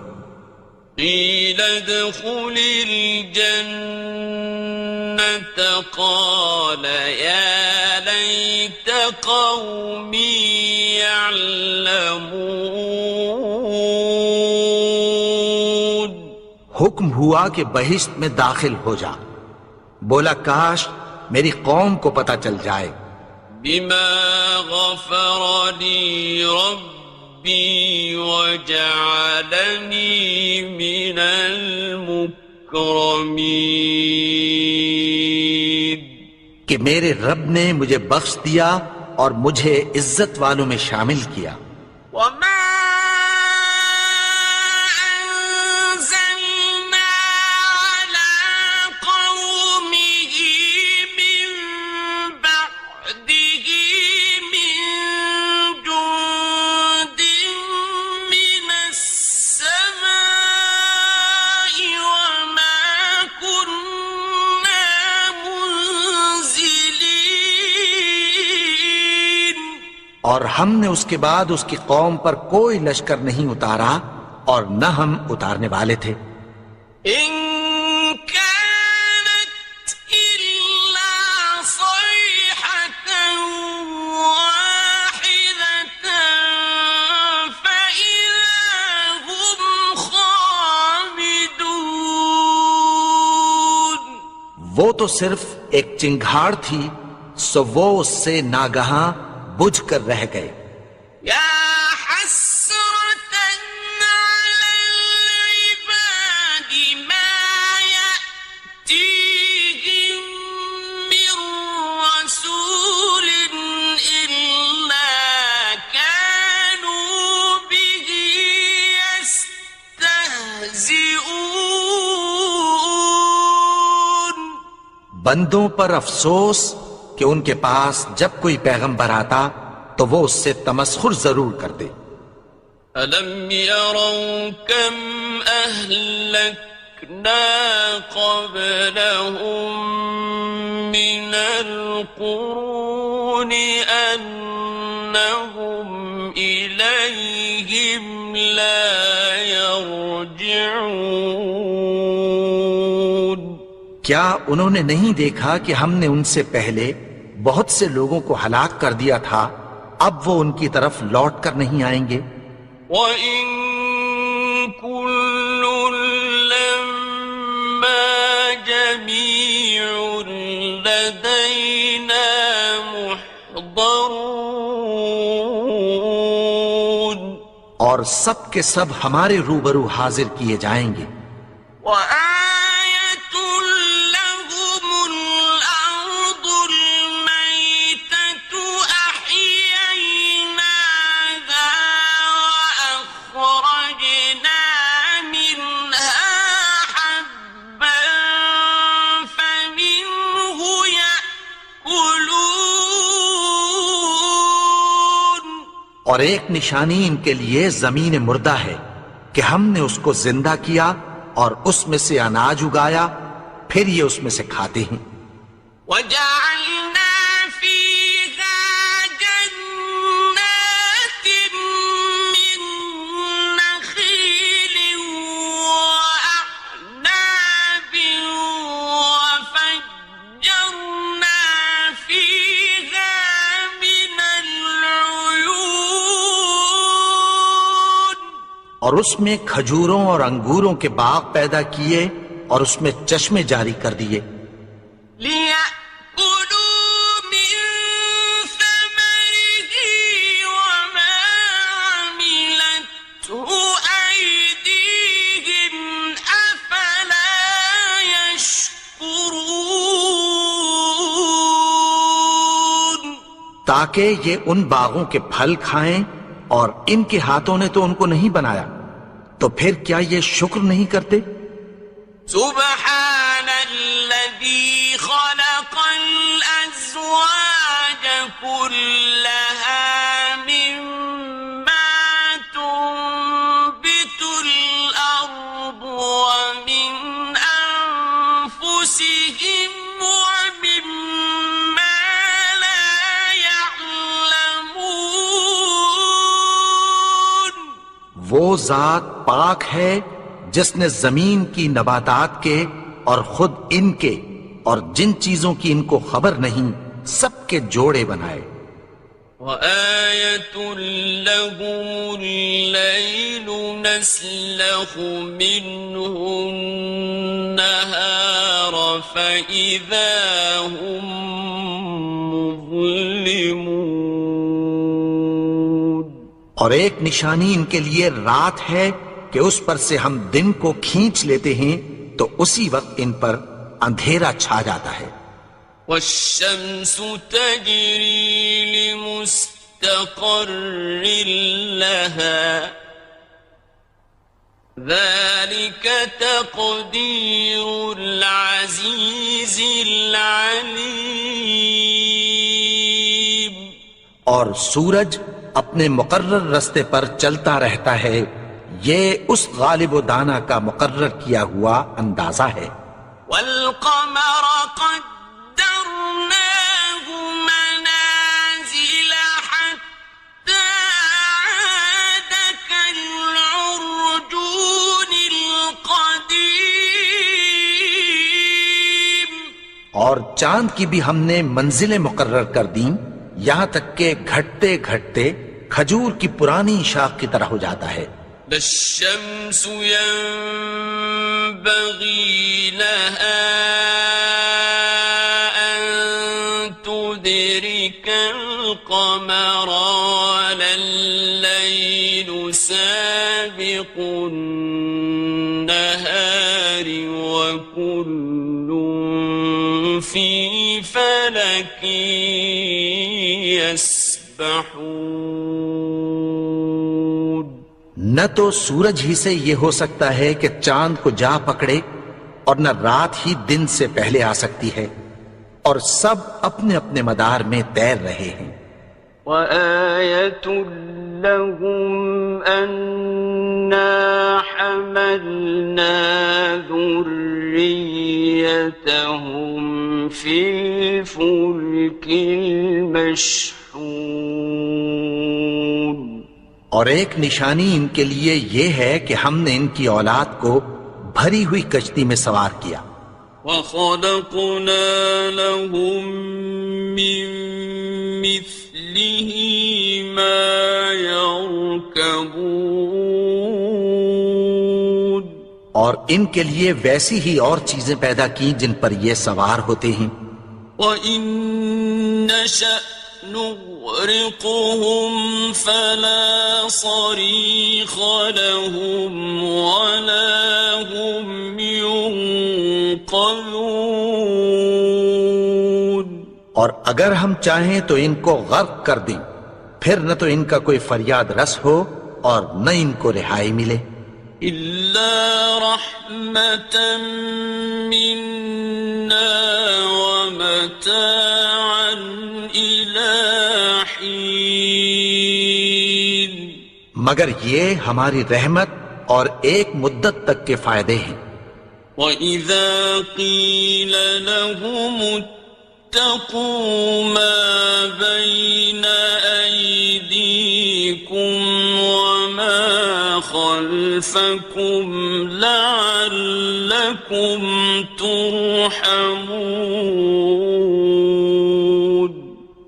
A: قيل ادخل الجنة قال يا ليت قومي يعلمون۔
B: حکم ہوا کہ بہشت میں داخل ہو جا، بولا کاش میری قوم کو پتہ چل جائے۔
A: بما غفر لي ربي وجعلني من المكرمين۔
B: کہ میرے رب نے مجھے بخش دیا اور مجھے عزت والوں میں شامل کیا۔
A: وما أنزلنا على قومه من بعده من جند من السماء وما كنا منزلين۔
B: اور ہم نے اس کے بعد اس کی قوم پر کوئی لشکر نہیں اتارا اور نہ ہم اتارنے والے تھے۔
A: إن كانت إلا صيحة واحدة فإذا هم خامدون۔
B: وہ تو صرف ایک چنگھاڑ تھی، سو وہ اس سے ناگہاں بجھ کر رہ گئے۔ بندوں پر افسوس کہ ان کے پاس جب کوئی پیغمبر آتا تو وہ اس سے تمسخر ضرور کرتے.
A: أَلَمْ يَرَوْا كَمْ أَهْلَكْنَا قَبْلَهُمْ مِنَ الْقُرُونِ أَنَّهُمْ إِلَيْهِمْ لَا يَرْجِعُونَ.
B: کیا انہوں نے نہیں دیکھا کہ ہم نے ان سے پہلے بہت سے لوگوں کو ہلاک کر دیا تھا، اب وہ ان کی طرف لوٹ کر نہیں آئیں گے؟
A: وَإِن كُلٌّ لَّمَّا جَمِيعٌ لَّدَيْنَا مُحْضَرُونَ.
B: اور سب کے سب ہمارے روبرو حاضر کیے جائیں گے.
A: وَآيَةٌ لَّهُمُ الْأَرْضُ الْمَيْتَةُ أَحْيَيْنَاهَا وَأَخْرَجْنَا مِنْهَا حَبًّا فَمِنْهُ يَأْكُلُونَ.
B: اور ایک نشانی ان کے لیے زمین مردہ ہے کہ ہم نے اس کو زندہ کیا اور اس میں سے اناج اگایا، پھر یہ اس میں سے کھاتے ہیں.
A: وَجَعَلْنَا فِيهَا جَنَّاتٍ مِّن نَّخِيلٍ وَأَعْنَابٍ وَفَجَّرْنَا فِيهَا مِنَ الْعُيُونِ.
B: اور اس میں کھجوروں اور انگوروں کے باغ پیدا کیے اور اس میں چشمے جاری کر دیے.
A: لِيَأْكُلُوا مِن ثَمَرِهِ وَمَا عَمِلَتْهُ أَيْدِيهِمْ أَفَلَا يَشْكُرُونَ.
B: تاکہ یہ ان باغوں کے پھل کھائیں اور ان کے ہاتھوں نے تو ان کو نہیں بنایا، تو پھر کیا یہ شکر نہیں کرتے؟
A: سبحان الذي خلق الأزواج كلها مما تنبت الأرض ومن أنفسهم ومما لا يعلمون.
B: وہ ذات پاک ہے جس نے زمین کی نباتات کے اور خود ان کے اور جن چیزوں کی ان کو خبر نہیں سب کے جوڑے بنائے.
A: وَآيَةٌ لَّهُمُ اللَّيْلُ نَسْلَخُ مِنْهُ النَّهَارَ فَإِذَا هُمْ مُظْلِمُونَ.
B: اور ایک نشانی ان کے لیے رات ہے کہ اس پر سے ہم دن کو کھینچ لیتے ہیں تو اسی وقت ان پر اندھیرا چھا جاتا ہے.
A: وَالشَّمْسُ تَجْرِي لِمُسْتَقَرٍّ لَّهَا ذَلِكَ تَقْدِيرُ الْعَزِيزِ الْعَلِيمِ.
B: اور سورج اپنے مقرر رستے پر چلتا رہتا ہے، یہ اس غالب و دانا کا مقرر کیا ہوا اندازہ ہے.
A: وَالْقَمَرَ قَدَّرْنَاهُ مَنَازِلَ حَتَّى عَادَ كَالْعُرْجُونِ الْقَدِيمِ.
B: اور چاند کی بھی ہم نے منزلیں مقرر کر دیں، یہاں تک کہ گھٹتے گھٹتے کھجور کی پرانی شاخ کی طرح ہو جاتا ہے.
A: لا الشمس ينبغي لها أن تدرك القمر ولا الليل سابق النهار وكل في فلك يسبحون.
B: نہ تو سورج ہی سے یہ ہو سکتا ہے کہ چاند کو جا پکڑے، اور نہ رات ہی دن سے پہلے آ سکتی ہے، اور سب اپنے اپنے مدار میں تیر رہے ہیں۔
A: وآية لهم أنا حملنا ذريتهم في الفلك المشحون،
B: اور ایک نشانی ان کے لیے یہ ہے کہ ہم نے ان کی اولاد کو بھری ہوئی کشتی میں سوار کیا۔
A: وخلقنا لهم من مثله ما يركبون،
B: اور ان کے لیے ویسی ہی اور چیزیں پیدا کی جن پر یہ سوار ہوتے ہیں۔
A: وَإِن نَّشَأْ نُغْرِقْهُمْ فَلَا صَرِيخَ لَهُمْ وَلَا هُمْ يُنقَذُونَ،
B: اور اگر ہم چاہیں تو ان کو غرق کر دیں، پھر نہ تو ان کا کوئی فریاد رس ہو اور نہ ان کو رہائی ملے۔
A: إِلَّا رَحْمَةً مِّنَّا وَمَتَاعًا إِلَىٰ حِينٍ،
B: مگر یہ ہماری رحمت اور ایک مدت تک کے فائدے ہیں۔
A: وَإِذَا قِيلَ لَهُمُ اتَّقُوا مَا بَيْنَ أَيْدِيكُمْ وَمَا خَلْفَكُمْ لَعَلَّكُمْ تُرْحَمُونَ،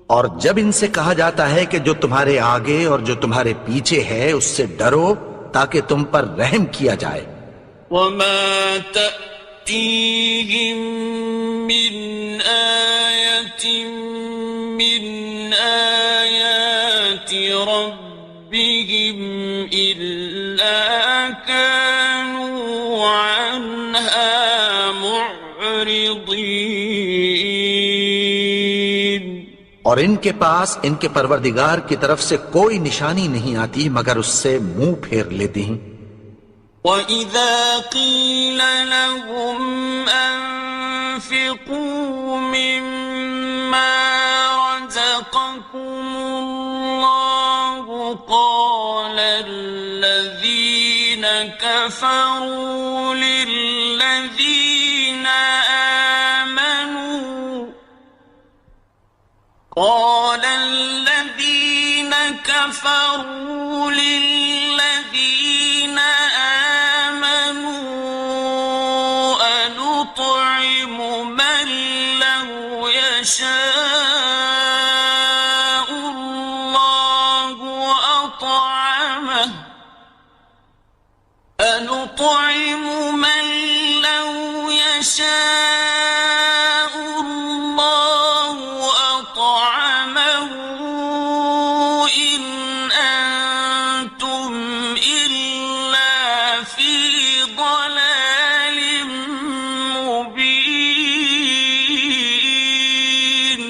B: اور جب ان سے کہا جاتا ہے کہ جو تمہارے آگے اور جو تمہارے پیچھے ہے اس سے ڈرو تاکہ تم پر رحم کیا جائے۔
A: وَمَا تَأْتِيهِم مِّنْ آيَةٍ مِّنْ آيَاتِ رَبِّهِمْ إِلَّا كَانُوا عَنْهَا مُعْرِضِينَ،
B: اور ان کے پاس ان کے پروردگار کی طرف سے کوئی نشانی نہیں آتی مگر اس سے منہ پھیر لیتے ہیں۔
A: وَإِذَا قِيلَ لَهُمْ أَنفِقُوا مِمَّا رَزَقَكُمُ اللَّهُ قَالَ الَّذِينَ كَفَرُوا لِلَّذِينَ آمَنُوا أَنُطْعِمُ مَن لَّوْ يَشَاءُ اللَّهُ أَطْعَمَهُ إِنْ أَنتُمْ إِلَّا فِي ضَلَالٍ مُّبِينٍ۔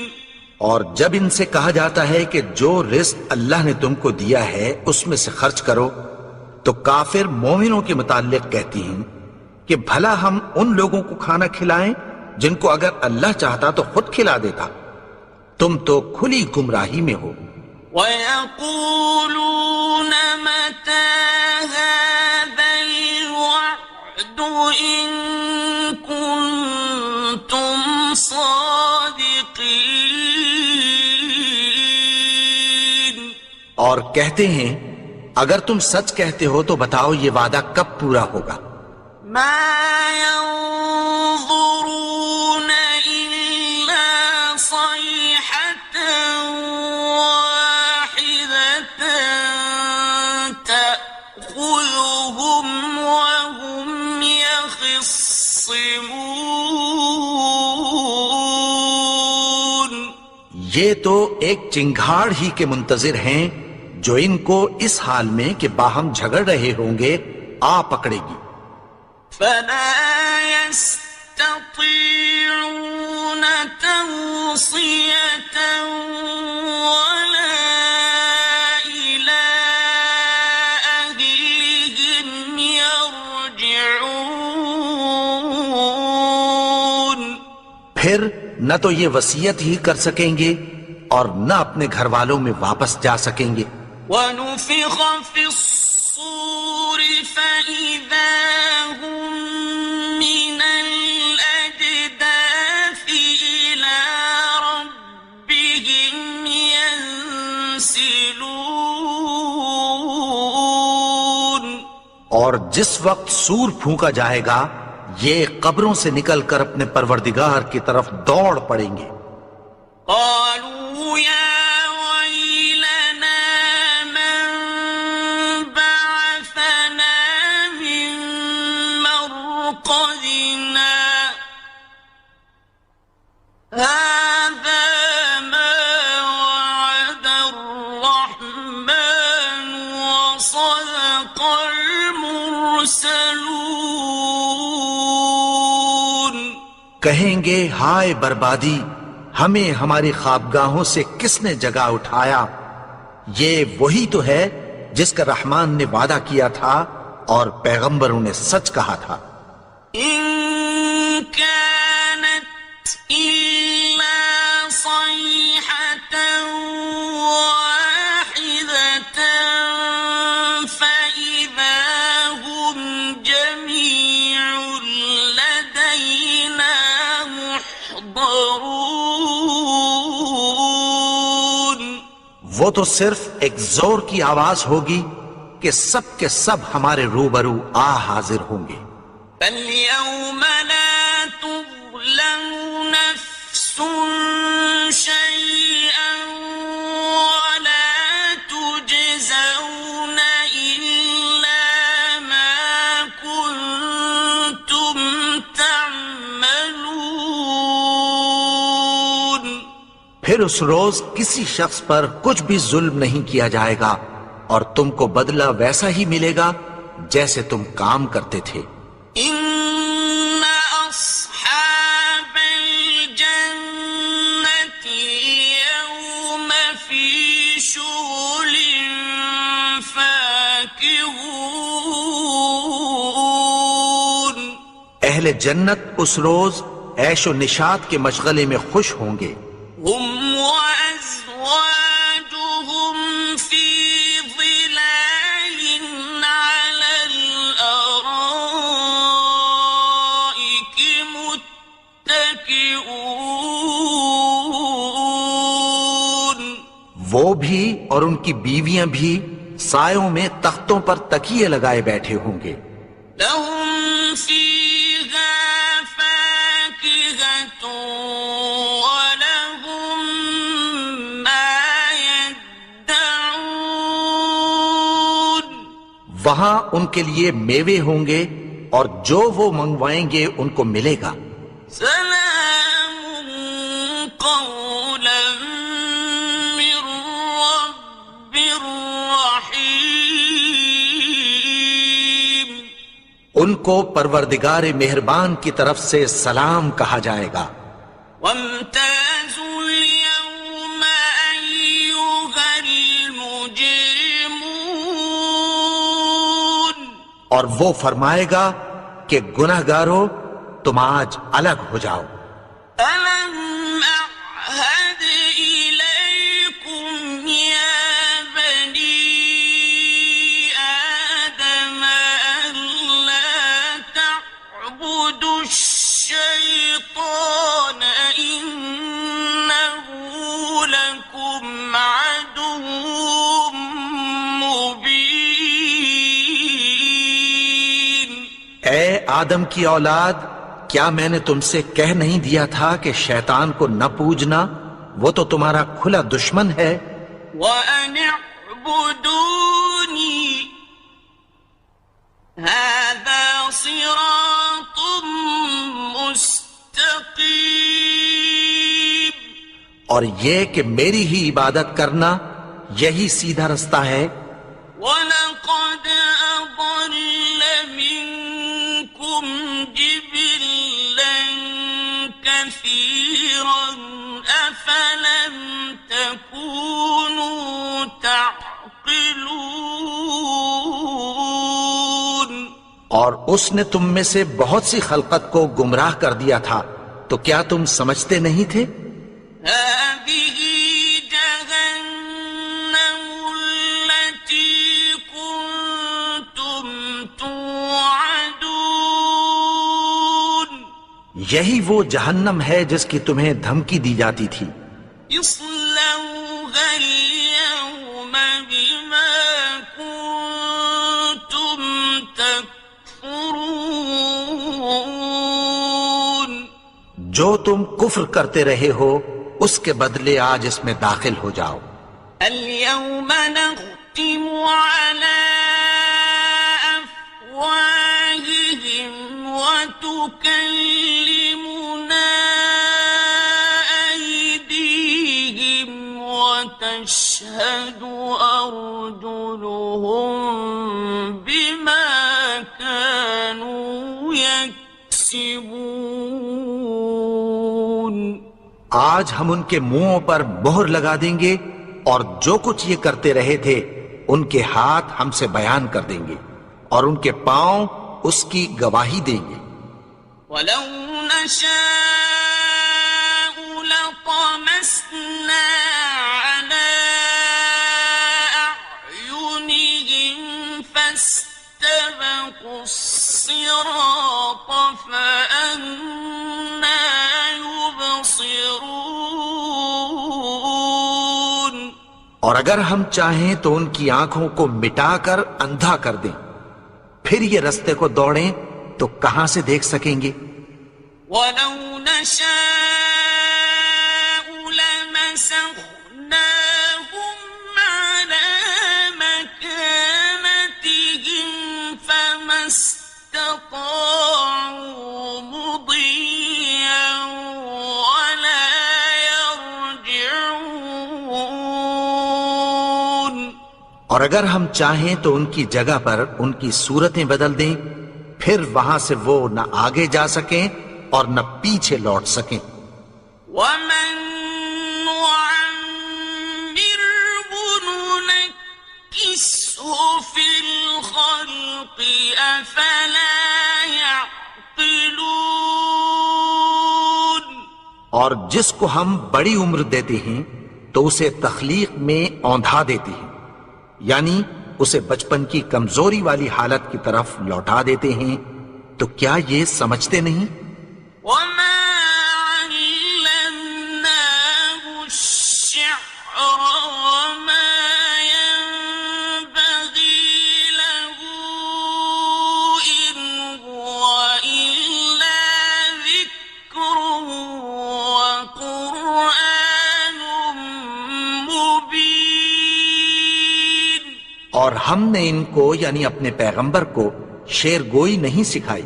B: اور جب ان سے کہا جاتا ہے کہ جو رزق اللہ نے تم کو دیا ہے اس میں سے خرچ کرو، تو کافر مومنوں کے متعلق کہتی ہیں کہ بھلا ہم ان لوگوں کو کھانا کھلائیں جن کو اگر اللہ چاہتا تو خود کھلا دیتا، تم تو کھلی گمراہی میں ہو۔
A: وَيَقُولُونَ مَتَىٰ هَٰذَا الْوَعْدُ إِن كُنتُمْ صَادِقِينَ،
B: اور کہتے ہیں اگر تم سچ کہتے ہو تو بتاؤ یہ وعدہ کب پورا ہوگا۔
A: مَا يَنظُرُونَ إِلَّا صَيْحَةً وَاحِدَةً تَأْخُذُهُمْ وَهُمْ يَخِصِّمُونَ،
B: یہ تو ایک چنگھاڑ ہی کے منتظر ہیں جو ان کو اس حال میں کہ باہم جھگڑ رہے ہوں گے آ پکڑے گی۔
A: فَلَا يَسْتَطِيعُونَ تَوْصِيَةً وَلَا إِلَىٰ أَهْلِهِمْ يَرْجِعُونَ،
B: پھر نہ تو یہ وصیت ہی کر سکیں گے اور نہ اپنے گھر والوں میں واپس جا سکیں گے۔
A: وَنُفِخَ فِي الصُّورِ فَإِذَا هُم مِّنَ الْأَجْدَاثِ إِلَىٰ رَبِّهِمْ يَنسِلُونَ۔
B: اور جس وقت سور پھونکا جائے گا یہ قبروں سے نکل کر اپنے پروردگار کی طرف دوڑ پڑیں گے۔
A: قالوا يا ويلنا من بعثنا من مرقدنا هذا ما وعد الرحمن وصدق المرسلون۔
B: کہیں گے ہائے بربادی، ہمیں ہماری خوابگاہوں سے کس نے جگا اٹھایا؟ یہ وہی تو ہے جس کا رحمان نے وعدہ کیا تھا اور پیغمبروں نے سچ کہا تھا۔
A: إن كانت إلا صيحة واحدة فإذا هم جميع لدينا محضرون۔
B: وہ تو صرف ایک زور کی آواز ہوگی کہ سب کے سب ہمارے روبرو حاضر ہوں گے۔
A: فَالْيَوْمَ لَا تُظْلَمُ نَفْسٌ شَيْئًا وَلَا تُجْزَوْنَ إِلَّا مَا كُنتُمْ تَعْمَلُونَ۔
B: پھر اس روز کسی شخص پر کچھ بھی ظلم نہیں کیا جائے گا اور تم کو بدلہ ویسا ہی ملے گا جیسے تم کام کرتے تھے۔
A: إِنَّ أَصْحَابَ الْجَنَّةِ الْيَوْمَ فِي شُغُلٍ فَاكِهُونَ۔
B: اہل جنت اس روز عیش و نشاط کے مشغلے میں خوش ہوں گے۔
A: هُمْ وَأَزْوَاجُهُمْ فِي ظِلَالٍ عَلَى الْأَرَائِكِ مُتَّكِئُونَ۔
B: وہ بھی اور ان کی بیویاں بھی سایوں میں تختوں پر تکیے لگائے بیٹھے ہوں گے۔
A: لَهُمْ فِيهَا فَاكِهَةٌ وَلَهُمْ مَا يَدَّعُونَ۔
B: وہاں ان کے لیے میوے ہوں گے اور جو وہ منگوائیں گے ان کو ملے گا۔
A: سلام قولا من رب رحیم۔
B: ان کو پروردگار مہربان کی طرف سے سلام کہا جائے گا۔
A: وامتازوا اليوم أيها المجرمون۔
B: اور وہ فرمائے گا کہ گناہگارو تم آج الگ ہو جاؤ۔
A: ألم أعهد إليكم يا بني آدم ألا تعبدوا الشيطان إنه لكم عدو مبين۔
B: اے آدم کی اولاد، کیا میں نے تم سے کہہ نہیں دیا تھا کہ شیطان کو نہ پوجنا؟ وہ تو تمہارا کھلا دشمن ہے۔
A: وَأَنِ اعْبُدُونِي هَذَا صِرَاطٌ مُسْتَقِيمٌ۔
B: اور یہ کہ میری ہی عبادت کرنا یہی سیدھا رستہ ہے۔
A: وَلَقَدْ أَضَلَّ مِنكُمْ جِبِلًّا كَثِيرًا أَفَلَمْ تَكُونُوا تَعْقِلُونَ۔
B: اور اس نے تم میں سے بہت سی خلقت کو گمراہ کر دیا تھا، تو کیا تم سمجھتے نہیں تھے؟
A: هذه جهنم التي كنتم توعدون
B: یہی وہ جہنم ہے جس کی تمہیں دھمکی دی جاتی تھی.
A: اصلوها اليوم بما كنتم تكفرون
B: جو تم کفر کرتے رہے ہو اس کے بدلے آج اس میں داخل ہو جاؤ.
A: اليوم نختم على أفواههم وتكلمنا أيديهم وتشهد أرجلهم بما كانوا يكسبون
B: آج ہم ان کے منہوں پر مہر لگا دیں گے اور جو کچھ یہ کرتے رہے تھے ان کے ہاتھ ہم سے بیان کر دیں گے اور ان کے پاؤں اس کی گواہی دیں گے.
A: ولو نشاء لطمسنا على أعينهم فاستبقوا الصراط فأنى يبصرون
B: اور اگر ہم چاہیں تو ان کی آنکھوں کو مٹا کر اندھا کر دیں، پھر یہ رستے کو دوڑیں تو کہاں سے دیکھ سکیں گے؟
A: ولو نشاء لمسخناهم على مكانتهم فما استطاعوا مضيا ولا يرجعون
B: اور اگر ہم چاہیں تو ان کی جگہ پر ان کی صورتیں بدل دیں، پھر وہاں سے وہ نہ آگے جا سکیں اور نہ پیچھے لوٹ سکیں.
A: ومن نعمره ننكسه في الخلق أفلا يعقلون
B: اور جس کو ہم بڑی عمر دیتے ہیں تو اسے تخلیق میں اوندھا دیتے ہیں، یعنی اسے بچپن کی کمزوری والی حالت کی طرف لوٹا دیتے ہیں. تو کیا یہ سمجھتے نہیں؟
A: وما علمناه الشعر وما ينبغي له إن هو إلا ذكر وقرآن مبين
B: اور ہم نے ان کو یعنی اپنے پیغمبر کو شعر گوئی نہیں سکھائی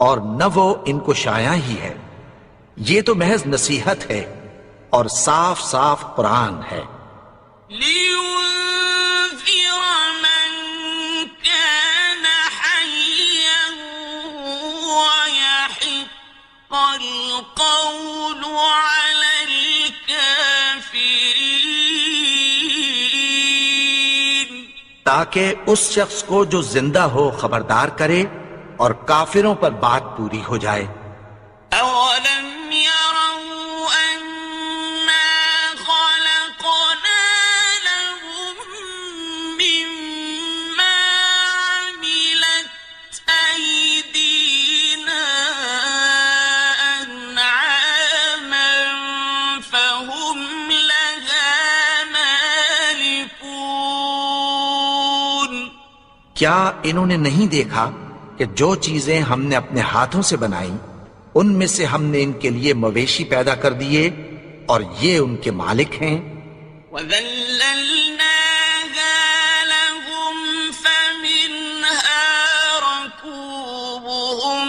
B: اور نہ وہ ان کو شایع ہی ہے، یہ تو محض نصیحت ہے اور صاف صاف قرآن ہے.
A: لينذر من كان حيا ويحق القول على الكافرين
B: تاکہ اس شخص کو جو زندہ ہو خبردار کرے اور کافروں پر بات پوری ہو جائے.
A: أولم يروا أنا خلقنا لهم مما عملت أيدينا أنعاما فهم لها مالكون
B: کیا انہوں نے نہیں دیکھا کہ جو چیزیں ہم نے اپنے ہاتھوں سے بنائیں ان میں سے ہم نے ان کے لیے مویشی پیدا کر دیے اور یہ ان کے مالک ہیں.
A: وَذَلَّلْنَاهَا لَهُمْ فَمِنْهَا رَكُوبُهُمْ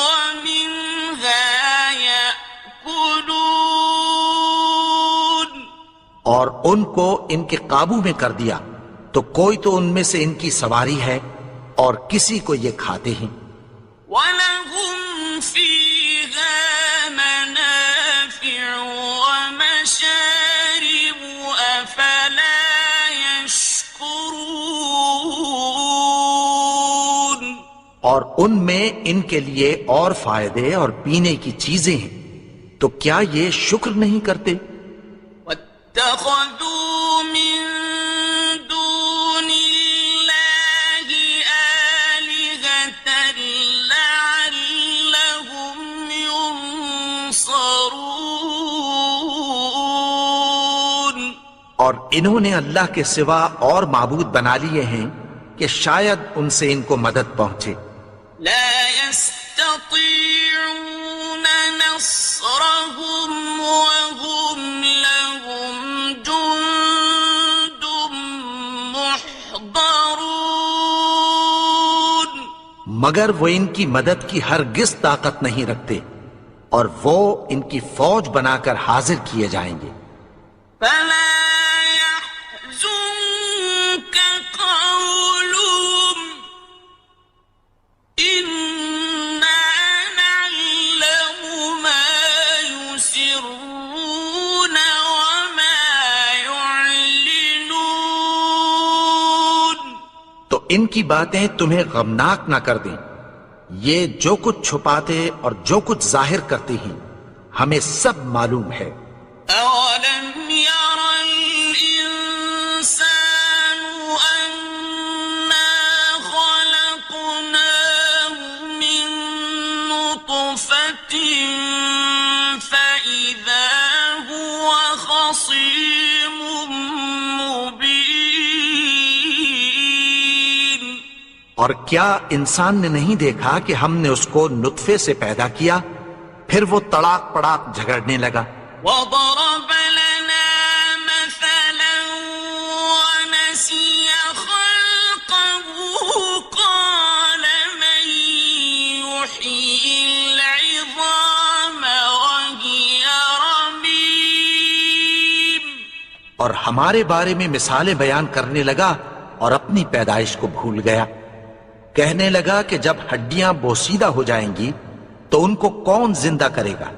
A: وَمِنْهَا يَأْكُلُونَ
B: اور ان کو ان کے قابو میں کر دیا تو کوئی تو ان میں سے ان کی سواری ہے اور کسی کو یہ کھاتے ہیں.
A: وَلَهُمْ فِيهَا مَنَافِعُ وَمَشَارِبُ أَفَلَا يَشْكُرُونَ
B: اور ان میں ان کے لیے اور فائدے اور پینے کی چیزیں ہیں، تو کیا یہ شکر نہیں کرتے؟
A: واتخذوا من دون الله آلهة لعلهم ينصرون،
B: اور انہوں نے اللہ کے سوا اور معبود بنا لیے ہیں کہ شاید ان سے ان کو مدد پہنچے۔
A: لا يستطيعون نصرهم وهم لهم جند محضرون،
B: مگر وہ ان کی مدد کی ہرگز طاقت نہیں رکھتے، اور وہ ان کی فوج بنا کر حاضر کیے جائیں گے۔
A: فلا يحزنك قولهم إنا نعلم ما يسرون وما يعلنون،
B: تو ان کی باتیں تمہیں غمناک نہ کر دیں، یہ جو کچھ چھپاتے اور جو کچھ ظاہر کرتے ہیں ہمیں سب معلوم ہے۔
A: أولم ير الإنسان أنا خلقناه من نطفة فإذا هو خصيم مبين،
B: اور کیا انسان نے نہیں دیکھا کہ ہم نے اس کو نطفے سے پیدا کیا، پھر وہ تڑاک پڑاک جھگڑنے لگا۔
A: وضرب لنا مثلا ونسي خلقه قال من يحيي العظام وهي رميم،
B: اور ہمارے بارے میں مثالیں بیان کرنے لگا اور اپنی پیدائش کو بھول گیا۔ کہنے لگا کہ جب ہڈیاں بوسیدہ ہو جائیں گی تو ان کو کون زندہ کرے گا؟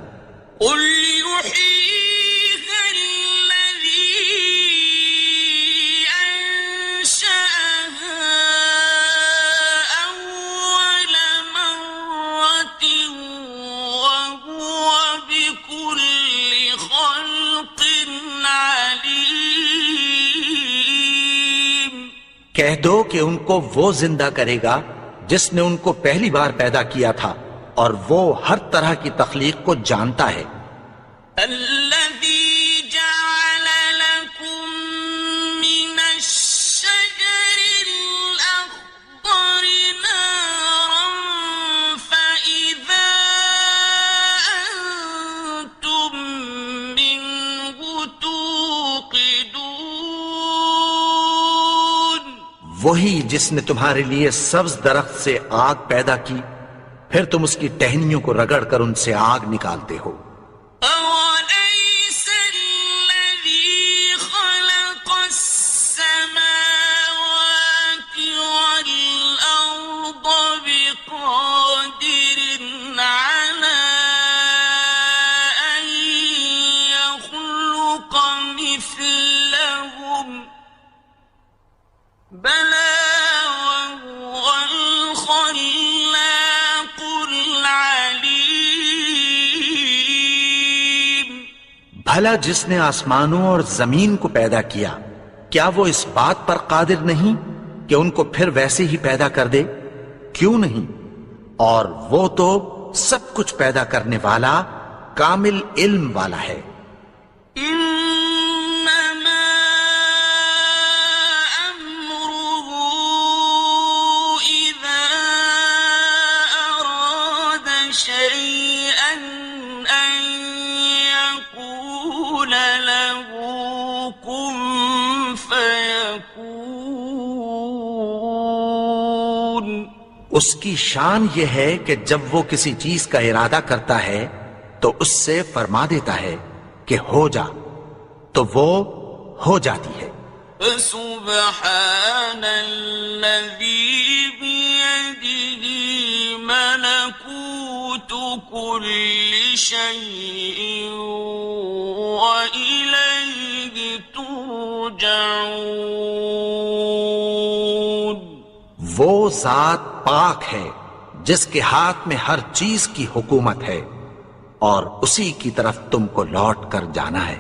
A: قل يحييها الذي أنشأها أول مرة وهو بكل خلق عليم،
B: کہہ دو کہ ان کو وہ زندہ کرے گا جس نے ان کو پہلی بار پیدا کیا تھا، اور وہ ہر طرح کی تخلیق کو جانتا ہے۔
A: الذي جعل لكم من الشجر الأخضر نارا فإذا أنتم منه توقدون،
B: وہی جس نے تمہارے لیے سبز درخت سے آگ پیدا کی، پھر تم اس کی ٹہنیوں کو رگڑ کر ان سے آگ نکالتے ہو۔
A: أوليس الذي خلق السماوات والأرض بقادر على أن يخلق مثلهم؟ بلى وهو الخلاق العليم،
B: بھلا جس نے آسمانوں اور زمین کو پیدا کیا، کیا وہ اس بات پر قادر نہیں کہ ان کو پھر ویسے ہی پیدا کر دے؟ کیوں نہیں؟ اور وہ تو سب کچھ پیدا کرنے والا، کامل علم والا ہے۔
A: إنما أمره إذا أراد شيئا أن يقول له كن فيكون،
B: اس کی شان یہ ہے کہ جب وہ کسی چیز کا ارادہ کرتا ہے تو اس سے فرما دیتا ہے کہ ہو جا، تو وہ ہو جاتی ہے۔
A: فسبحان الذي بيده ملكوت كل شيء وإليه ترجعون،
B: وہ ذات پاک ہے جس کے ہاتھ میں ہر چیز کی حکومت ہے، اور اسی کی طرف تم کو لوٹ کر جانا ہے۔